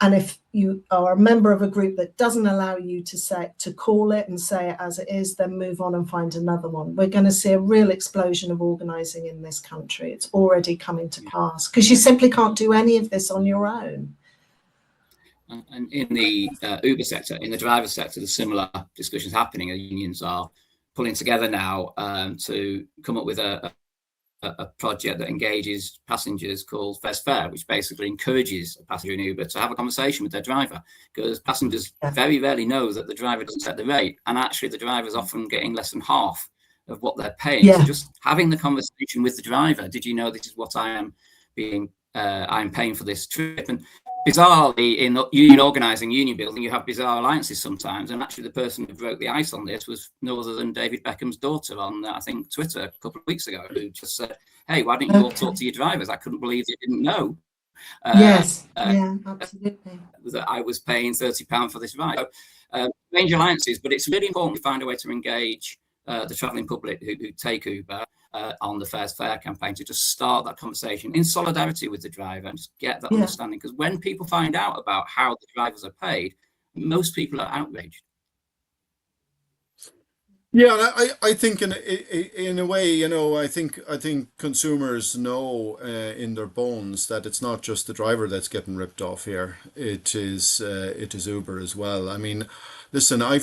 And if you are a member of a group that doesn't allow you to call it and say it as it is, then move on and find another one. We're going to see a real explosion of organizing in this country. It's already coming to pass because you simply can't do any of this on your own. And in the Uber sector, in the driver sector, there's similar discussions happening. Unions are pulling together now to come up with a project that engages passengers called First Fare, which basically encourages a passenger in Uber to have a conversation with their driver, because passengers very rarely know that the driver doesn't set the rate, and actually the driver's often getting less than half of what they're paying. Yeah. So just having the conversation with the driver, did you know this is what I'm paying for this trip? And bizarrely, in union organising, union building, you have bizarre alliances sometimes. And actually, the person who broke the ice on this was no other than David Beckham's daughter on, I think, Twitter a couple of weeks ago, who just said, "Hey, why don't you all talk to your drivers? I couldn't believe they didn't know." Yes, yeah, absolutely. That I was paying £30 for this ride. So, strange alliances, but it's really important to find a way to engage the travelling public who take Uber. on the Fair's Fair campaign to just start that conversation in solidarity with the driver and just get that understanding. Because when people find out about how the drivers are paid, most people are outraged. Yeah, and I think in a way, you know, I think consumers know in their bones that it's not just the driver that's getting ripped off here. It is Uber as well. I mean, listen, I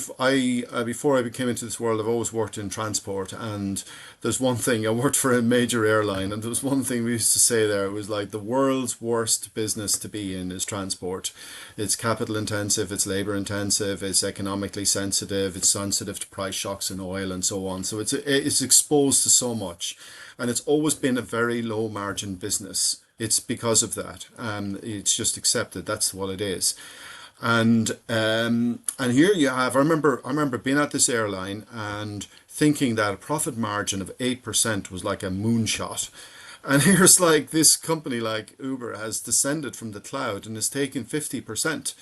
before I came into this world, I've always worked in transport, and there's one thing. I worked for a major airline, and there was one thing we used to say there. It was like the world's worst business to be in is transport. It's capital intensive, it's labor intensive, it's economically sensitive, it's sensitive to price shocks in oil and so on. So it's exposed to so much, and it's always been a very low margin business. It's because of that. It's just accepted. That's what it is. And here you have. I remember being at this airline and thinking that a profit margin of 8% was like a moonshot. And here's like this company like Uber has descended from the cloud and is taking 50%.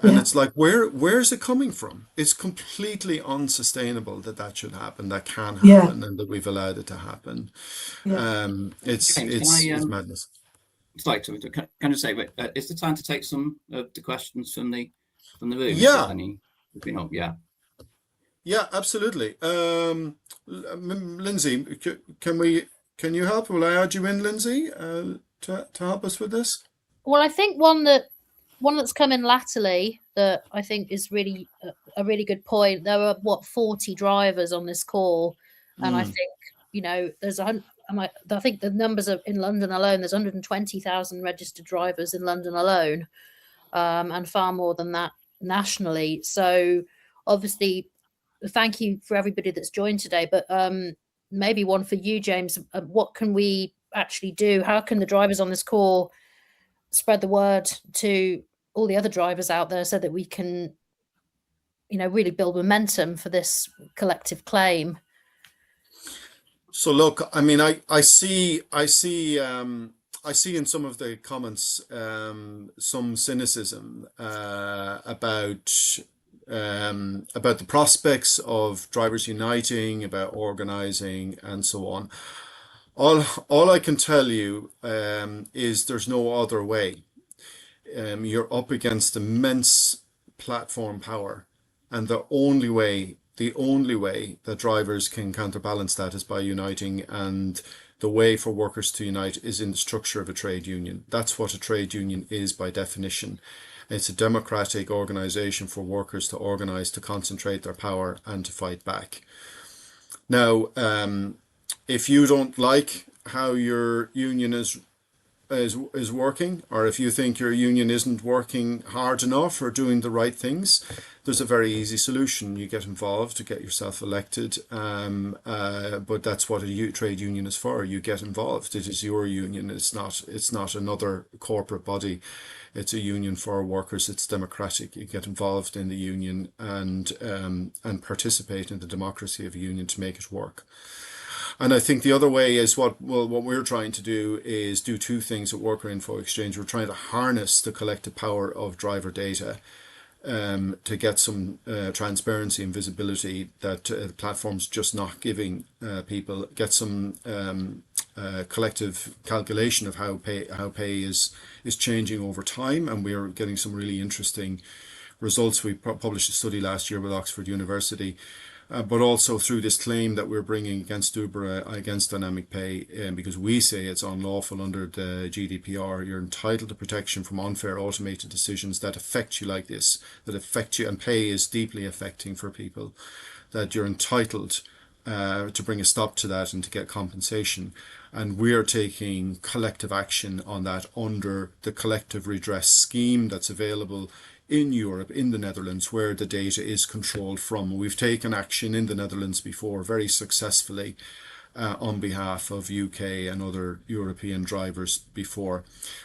And Yeah, it's like, where's it coming from? It's completely unsustainable that that should happen, that can yeah, happen, and that we've allowed it to happen. yeah. It's James, can it's I it's madness. sorry, can I just say, is the time to take some of the questions from the room? If there's Yeah, any, you know, yeah. yeah, absolutely. Lindsay, can you help? Will I add you in, Lindsay, to help us with this? Well, I think one that's come in latterly that I think is really a really good point. There were what 40 drivers on this call, and I Mm. think there's I think the numbers are in London alone. There's 120,000 registered drivers in London alone, and far more than that nationally. So obviously, thank you for everybody that's joined today. But maybe one for you, James. What can we actually do? How can the drivers on this call spread the word to all the other drivers out there so that we can, really build momentum for this collective claim? So look, I mean, I see in some of the comments some cynicism about the prospects of drivers uniting, about organizing, and so on. All I can tell you is there's no other way. You're up against immense platform power, and the only way that drivers can counterbalance that is by uniting, and the way for workers to unite is in the structure of a trade union. That's what a trade union is by definition. It's a democratic organization for workers to organize, to concentrate their power, and to fight back. Now, if you don't like how your union is working, or if you think your union isn't working hard enough or doing the right things, there's a very easy solution. You get involved to get yourself elected. But that's what a trade union is for. You get involved. It is your union. It's not another corporate body. It's a union for workers. It's democratic. You get involved in the union and participate in the democracy of a union to make it work. And I think the other way is what we're trying to do is do two things at Worker Info Exchange. We're trying to harness the collective power of driver data to get some transparency and visibility that the platform's just not giving people. Get some collective calculation of how pay is changing over time, and we are getting some really interesting results. We published a study last year with Oxford University, but also through this claim that we're bringing against Uber, against dynamic pay, because we say it's unlawful under the GDPR. You're entitled to protection from unfair automated decisions that affect you like this, that affect you, and pay is deeply affecting for people, that you're entitled to bring a stop to that and to get compensation. And we're taking collective action on that under the collective redress scheme that's available in Europe, in the Netherlands, where the data is controlled from. We've taken action in the Netherlands before very successfully on behalf of UK and other European drivers before.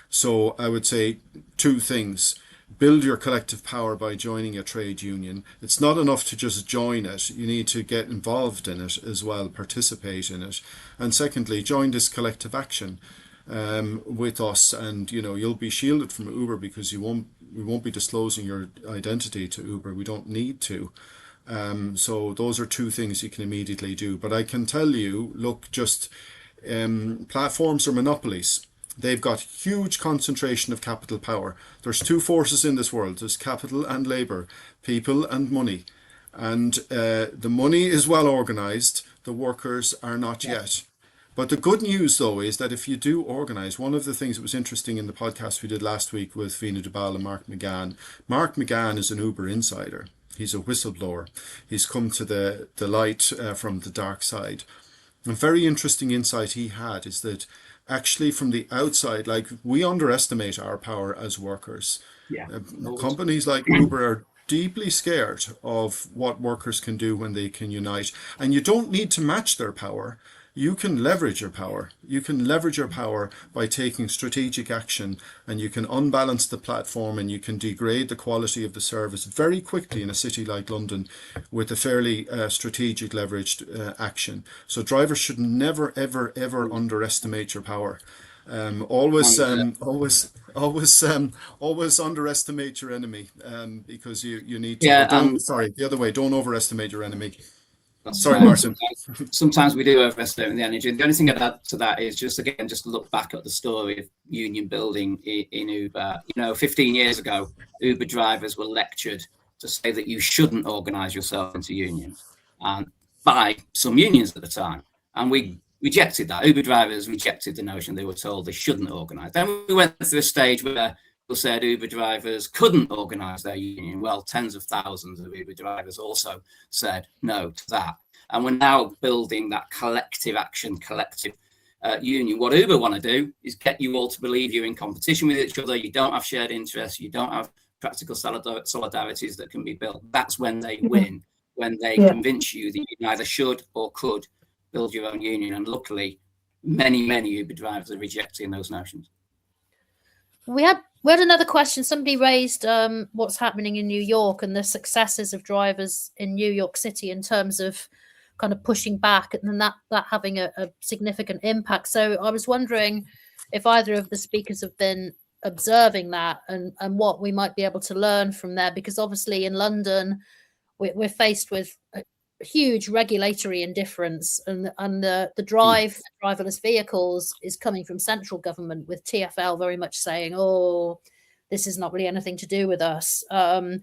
So I would say two things. Build your collective power by joining a trade union. It's not enough to just join it. You need to get involved in it as well, participate in it. And secondly, join this collective action with us, and you'll be shielded from Uber because we won't be disclosing your identity to Uber. We don't need to. So those are two things you can immediately do. But I can tell you, look, just platforms are monopolies. They've got huge concentration of capital power. There's two forces in this world. There's capital and labor, people and money. And the money is well organized. The workers are not yet. But the good news, though, is that if you do organise, one of the things that was interesting in the podcast we did last week with Fina Dubal and Mark McGann is an Uber insider. He's a whistleblower. He's come to the light from the dark side. A very interesting insight he had is that actually from the outside, like, we underestimate our power as workers. Yeah. Companies like Uber are deeply scared of what workers can do when they can unite. And you don't need to match their power. You can leverage your power. You can leverage your power by taking strategic action, and you can unbalance the platform, and you can degrade the quality of the service very quickly in a city like London with a fairly strategic leveraged action. So drivers should never, ever, ever underestimate your power. Always underestimate your enemy, because you need to. Yeah, The other way. Don't overestimate your enemy. Sorry, Martin. Sometimes we do overestimate the energy. The only thing I'd add to that is just look back at the story of union building in Uber. 15 years ago, Uber drivers were lectured to say that you shouldn't organise yourself into unions, and by some unions at the time. And we rejected that. Uber drivers rejected the notion. They were told they shouldn't organise. Then we went through a stage where people said Uber drivers couldn't organise their union. Well, tens of thousands of Uber drivers also said no to that. And we're now building that collective action, collective union. What Uber want to do is get you all to believe you're in competition with each other. You don't have shared interests. You don't have practical solidarities that can be built. That's when they win, when they convince you that you either should or could build your own union. And luckily, many Uber drivers are rejecting those notions. We had another question. Somebody raised what's happening in New York and the successes of drivers in New York City in terms of kind of pushing back and that having a significant impact. So I was wondering if either of the speakers have been observing that and what we might be able to learn from there, because obviously in London we're faced with a huge regulatory indifference, and the drive for driverless vehicles is coming from central government, with TfL very much saying, oh, this is not really anything to do with us. And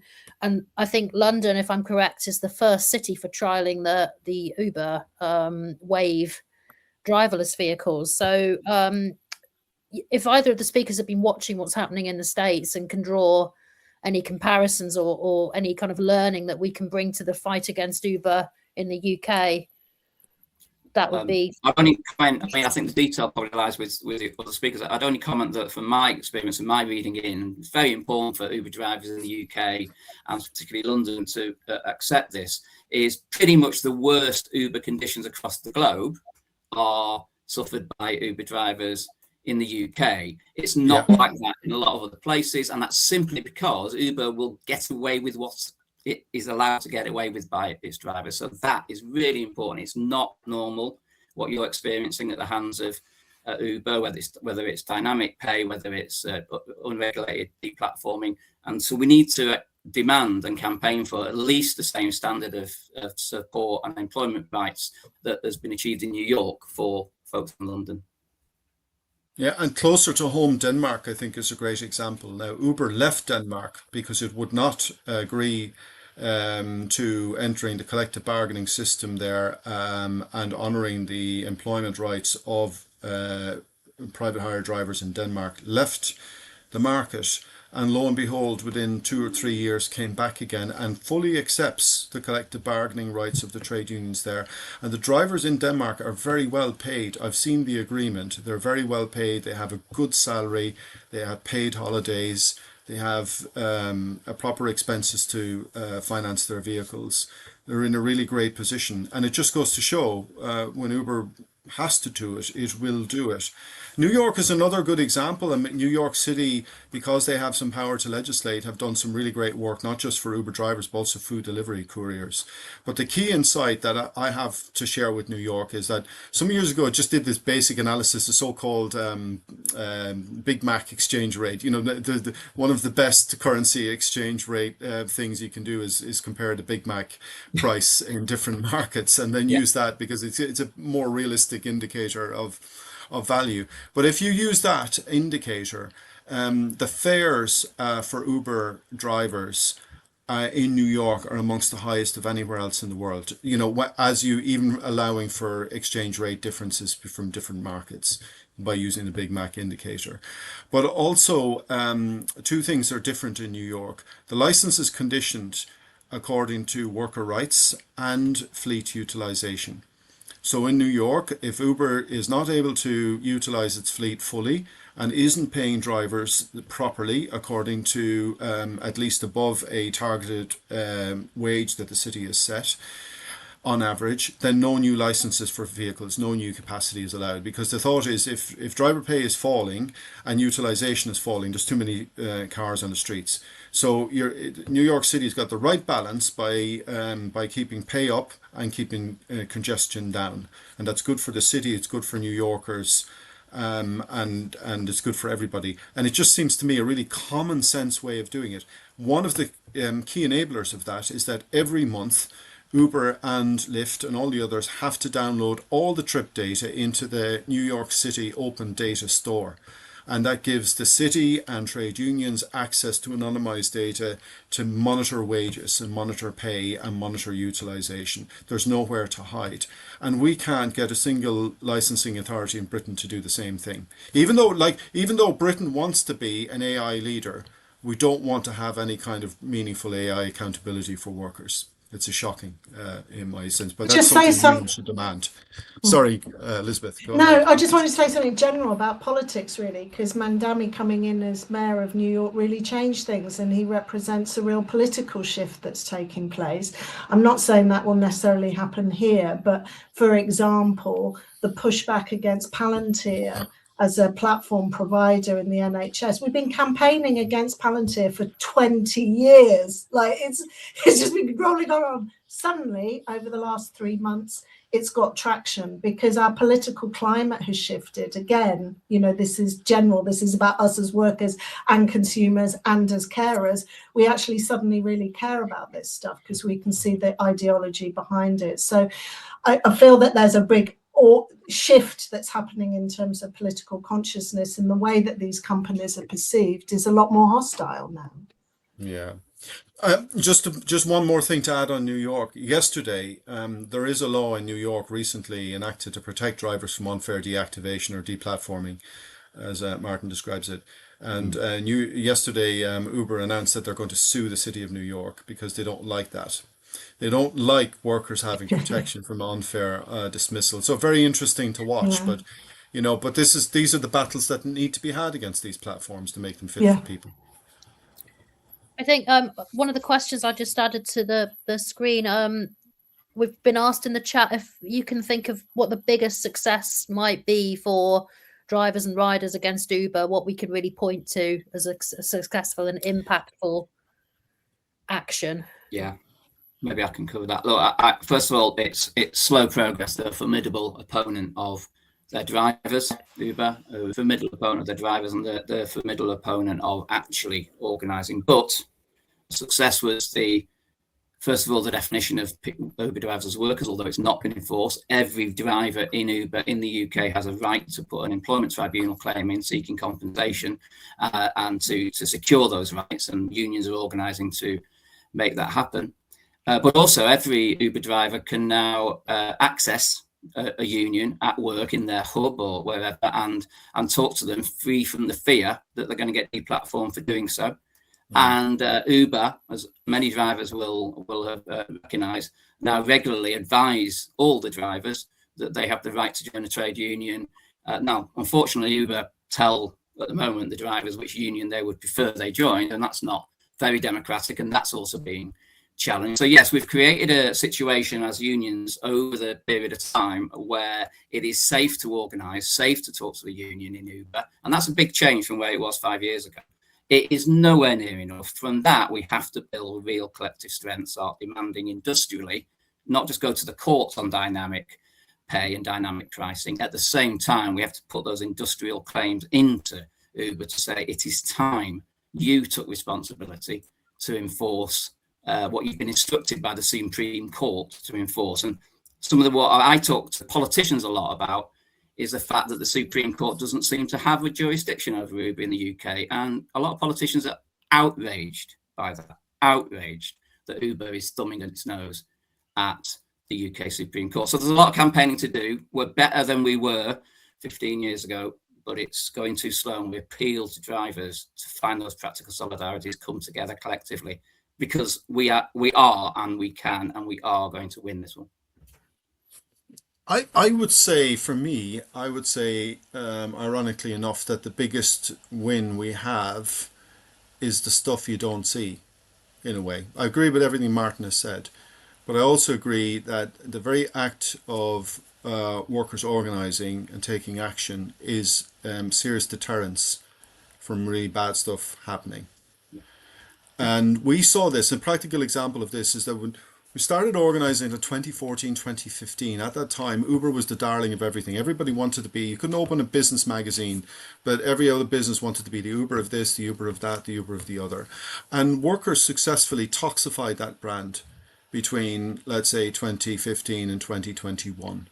I think London, if I'm correct, is the first city for trialing the Uber Wave driverless vehicles. So if either of the speakers have been watching what's happening in the States and can draw any comparisons or any kind of learning that we can bring to the fight against Uber in the UK, that would be. I'd only comment. I think the detail probably lies with the other speakers. I'd only comment that from my experience and my reading it's very important for Uber drivers in the UK and particularly London to accept this. Is pretty much the worst Uber conditions across the globe are suffered by Uber drivers in the UK. It's not like that in a lot of other places, and that's simply because Uber will get away with what it is allowed to get away with by its drivers. So that is really important. It's not normal what you're experiencing at the hands of Uber, whether it's dynamic pay, whether it's unregulated deplatforming. And so we need to demand and campaign for at least the same standard of support and employment rights that has been achieved in New York for folks in London. Yeah, and closer to home, Denmark, I think, is a great example. Now, Uber left Denmark because it would not agree to entering the collective bargaining system there and honouring the employment rights of private hire drivers in Denmark, left the market, and lo and behold, within 2 or 3 years came back again and fully accepts the collective bargaining rights of the trade unions there. And the drivers in Denmark are very well paid. I've seen the agreement. They're very well paid. They have a good salary. They have paid holidays. They have proper expenses to finance their vehicles. They're in a really great position. And it just goes to show when Uber has to do it, it will do it. New York is another good example. I mean, New York City, because they have some power to legislate, have done some really great work, not just for Uber drivers, but also food delivery couriers. But the key insight that I have to share with New York is that some years ago, I just did this basic analysis, the so-called Big Mac exchange rate. You know, one of the best currency exchange rate things you can do is compare the Big Mac price in different markets, and then Yeah. use that because it's a more realistic indicator of value. But if you use that indicator, the fares for Uber drivers in New York are amongst the highest of anywhere else in the world. You know, as you even allowing for exchange rate differences from different markets by using the Big Mac indicator. But also, two things are different in New York. The license is conditioned according to worker rights and fleet utilization. So in New York, if Uber is not able to utilize its fleet fully and isn't paying drivers properly according to at least above a targeted wage that the city has set, on average, then no new licenses for vehicles, no new capacity is allowed. Because the thought is if driver pay is falling and utilization is falling, there's too many cars on the streets. So New York City's got the right balance by keeping pay up and keeping congestion down. And that's good for the city, it's good for New Yorkers, and it's good for everybody. And it just seems to me a really common sense way of doing it. One of the key enablers of that is that every month Uber and Lyft and all the others have to download all the trip data into the New York City Open Data Store. And that gives the city and trade unions access to anonymized data to monitor wages and monitor pay and monitor utilization. There's nowhere to hide. And we can't get a single licensing authority in Britain to do the same thing. Even though Britain wants to be an AI leader, we don't want to have any kind of meaningful AI accountability for workers. It's a shocking in my sense, but that's something we should demand. Sorry, Elizabeth. Go ahead. I just wanted to say something general about politics, really, because Mandami coming in as mayor of New York really changed things, and he represents a real political shift that's taking place. I'm not saying that will necessarily happen here, but for example, the pushback against Palantir as a platform provider in the NHS. We've been campaigning against Palantir for 20 years. Like it's just been rolling on. Suddenly, over the last 3 months, it's got traction because our political climate has shifted. Again, you know, this is general. This is about us as workers and consumers and as carers. We actually suddenly really care about this stuff because we can see the ideology behind it. So I feel that there's a big shift that's happening in terms of political consciousness, and the way that these companies are perceived is a lot more hostile now. Yeah. Just one more thing to add on New York. Yesterday, there is a law in New York recently enacted to protect drivers from unfair deactivation or deplatforming, as Martin describes it. And yesterday, Uber announced that they're going to sue the city of New York because they don't like that. They don't like workers having protection from unfair dismissal. So very interesting to watch. Yeah. But you know, these are the battles that need to be had against these platforms to make them fit for people. I think one of the questions I just added to the screen, we've been asked in the chat if you can think of what the biggest success might be for drivers and riders against Uber, what we can really point to as a successful and impactful action. Yeah, maybe I can cover that. Look, first of all, it's slow progress. They're a formidable opponent of their drivers, Uber, a formidable opponent of their drivers, and they're a formidable opponent of actually organising. But success was first of all, the definition of Uber drivers as workers, although it's not been enforced. Every driver in Uber in the UK has a right to put an employment tribunal claim in seeking compensation and to secure those rights, and unions are organising to make that happen. But also, every Uber driver can now access a union at work in their hub or wherever and talk to them free from the fear that they're going to get deplatformed for doing so. And Uber, as many drivers will have recognised, now regularly advise all the drivers that they have the right to join a trade union. Now, unfortunately, Uber tell at the moment the drivers which union they would prefer they join, and that's not very democratic, and that's also being challenge. So yes, we've created a situation as unions over the period of time where it is safe to organise, safe to talk to the union in Uber, and that's a big change from where it was 5 years ago. It is nowhere near enough. From that, we have to build real collective strengths, are demanding industrially, not just go to the courts on dynamic pay and dynamic pricing. At the same time, we have to put those industrial claims into Uber to say it is time you took responsibility to enforce what you've been instructed by the Supreme Court to enforce. And some of what I talk to politicians a lot about is the fact that the Supreme Court doesn't seem to have a jurisdiction over Uber in the UK. And a lot of politicians are outraged by that, outraged that Uber is thumbing its nose at the UK Supreme Court. So there's a lot of campaigning to do. We're better than we were 15 years ago, but it's going too slow. And we appeal to drivers to find those practical solidarities, come together collectively, because we are and we can and we are going to win this one. I would say, for me, ironically enough, that the biggest win we have is the stuff you don't see, in a way. I agree with everything Martin has said, but I also agree that the very act of workers organising and taking action is serious deterrence from really bad stuff happening. And we saw this. A practical example of this is that when we started organising in 2014, 2015, at that time, Uber was the darling of everything. Everybody wanted to be, you couldn't open a business magazine, but every other business wanted to be the Uber of this, the Uber of that, the Uber of the other. And workers successfully toxified that brand between, let's say, 2015 and 2021.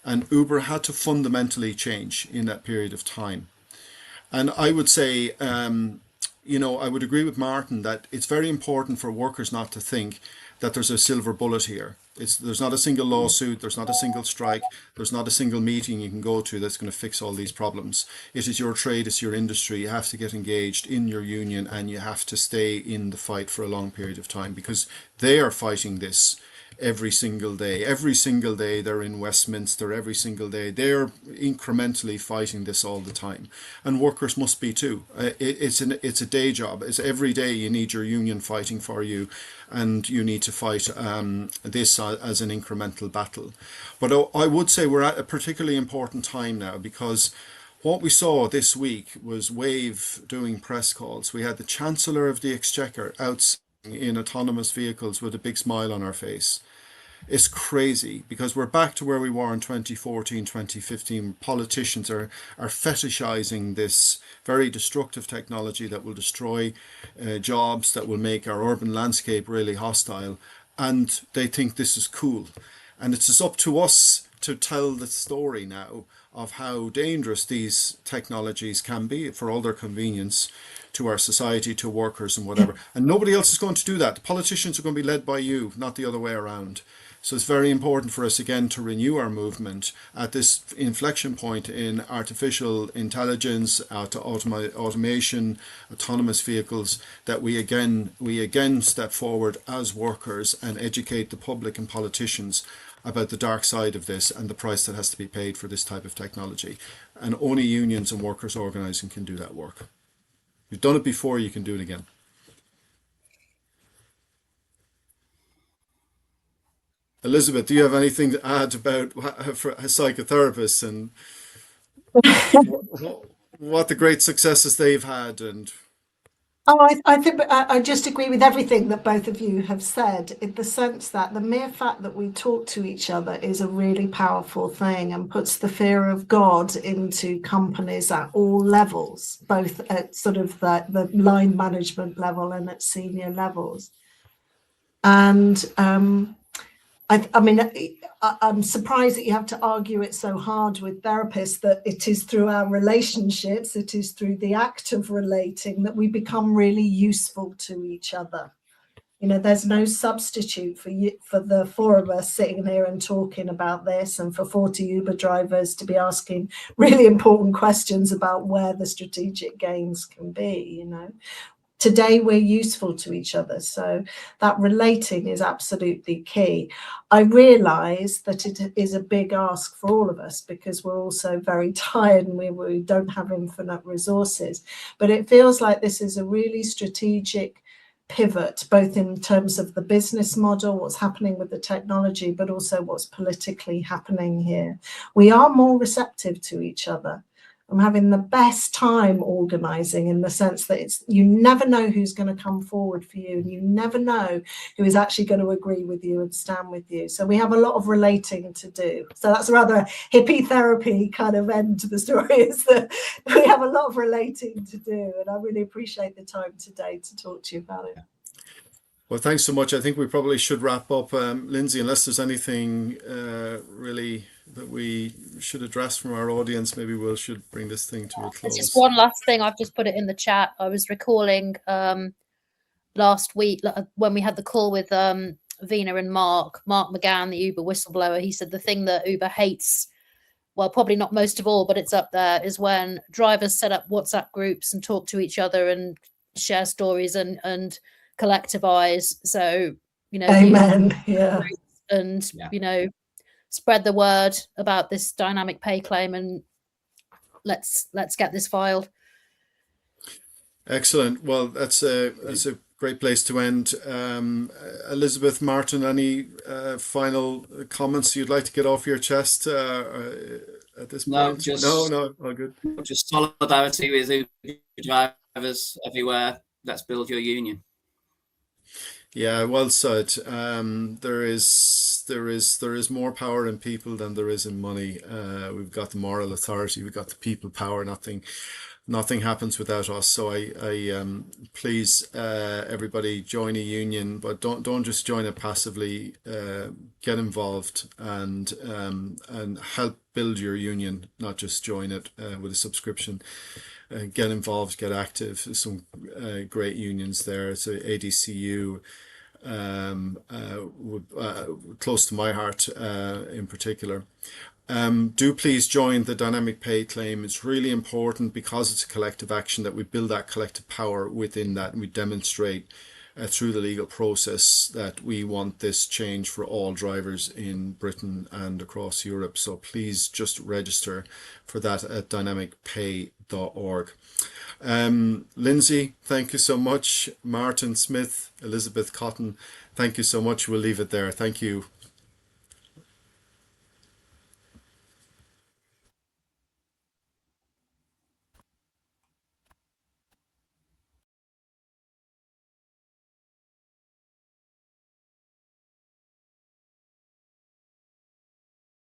And Uber had to fundamentally change in that period of time. And I would say, I would agree with Martin that it's very important for workers not to think that there's a silver bullet here. There's not a single lawsuit, there's not a single strike, there's not a single meeting you can go to that's going to fix all these problems. It is your trade, it's your industry. You have to get engaged in your union and you have to stay in the fight for a long period of time, because they are fighting this every single day. Every single day they're in Westminster, every single day they're incrementally fighting this all the time. And workers must be too. It's a day job. It's every day you need your union fighting for you, and you need to fight this as an incremental battle. But I would say we're at a particularly important time now, because what we saw this week was Wave doing press calls. We had the Chancellor of the Exchequer out in autonomous vehicles with a big smile on her face. It's crazy, because we're back to where we were in 2014, 2015. Politicians are fetishizing this very destructive technology that will destroy jobs, that will make our urban landscape really hostile. And they think this is cool. And it's just up to us to tell the story now of how dangerous these technologies can be, for all their convenience to our society, to workers and whatever. And nobody else is going to do that. The politicians are going to be led by you, not the other way around. So it's very important for us, again, to renew our movement at this inflection point in artificial intelligence, automation, autonomous vehicles, that we again step forward as workers and educate the public and politicians about the dark side of this and the price that has to be paid for this type of technology. And only unions and workers organising can do that work. You've done it before, you can do it again. Elizabeth, do you have anything to add about for psychotherapists and what the great successes they've had? And I think I just agree with everything that both of you have said, in the sense that the mere fact that we talk to each other is a really powerful thing, and puts the fear of God into companies at all levels, both at sort of the line management level and at senior levels. And I mean, I'm surprised that you have to argue it so hard with therapists, that it is through our relationships, it is through the act of relating that we become really useful to each other. There's no substitute for the four of us sitting here and talking about this, and for 40 Uber drivers to be asking really important questions about where the strategic gains can be. Today we're useful to each other, so that relating is absolutely key. I realise that it is a big ask for all of us, because we're also very tired and we don't have infinite resources, but it feels like this is a really strategic pivot, both in terms of the business model, what's happening with the technology, but also what's politically happening here. We are more receptive to each other. I'm having the best time organising, in the sense that you never know who's going to come forward for you, and you never know who is actually going to agree with you and stand with you. So we have a lot of relating to do. So that's a rather hippie therapy kind of end to the story, is that we have a lot of relating to do, and I really appreciate the time today to talk to you about it. Well, thanks so much. I think we probably should wrap up. Lindsay, unless there's anything really that we should address from our audience, maybe we should bring this thing to a There's close. just one last thing. I've just put it in the chat. I was recalling last week when we had the call with Vina and Mark McGann, the Uber whistleblower. He said the thing that Uber hates, well, probably not most of all, but it's up there, is when drivers set up WhatsApp groups and talk to each other and share stories and collectivize. So, Amen. Yeah. And spread the word about this dynamic pay claim, and let's get this filed. Excellent. Well, that's a great place to end. Elizabeth, Martin, any final comments you'd like to get off your chest at this point? No, all good. Just solidarity with Uber drivers everywhere. Let's build your union. Yeah, well said. There is more power in people than there is in money. We've got the moral authority, we've got the people power. Nothing happens without us. So I please everybody join a union, but don't just join it passively. Get involved and help build your union, not just join it with a subscription. Get involved, get active. There's some great unions there. So ADCU, close to my heart in particular. Do please join the dynamic pay claim. It's really important, because it's a collective action, that we build that collective power within that, and we demonstrate through the legal process that we want this change for all drivers in Britain and across Europe. So please just register for that at dynamicpay.org. Lindsay, thank you so much. Martin Smith, Elizabeth Cotton, thank you so much. We'll leave it there. Thank you.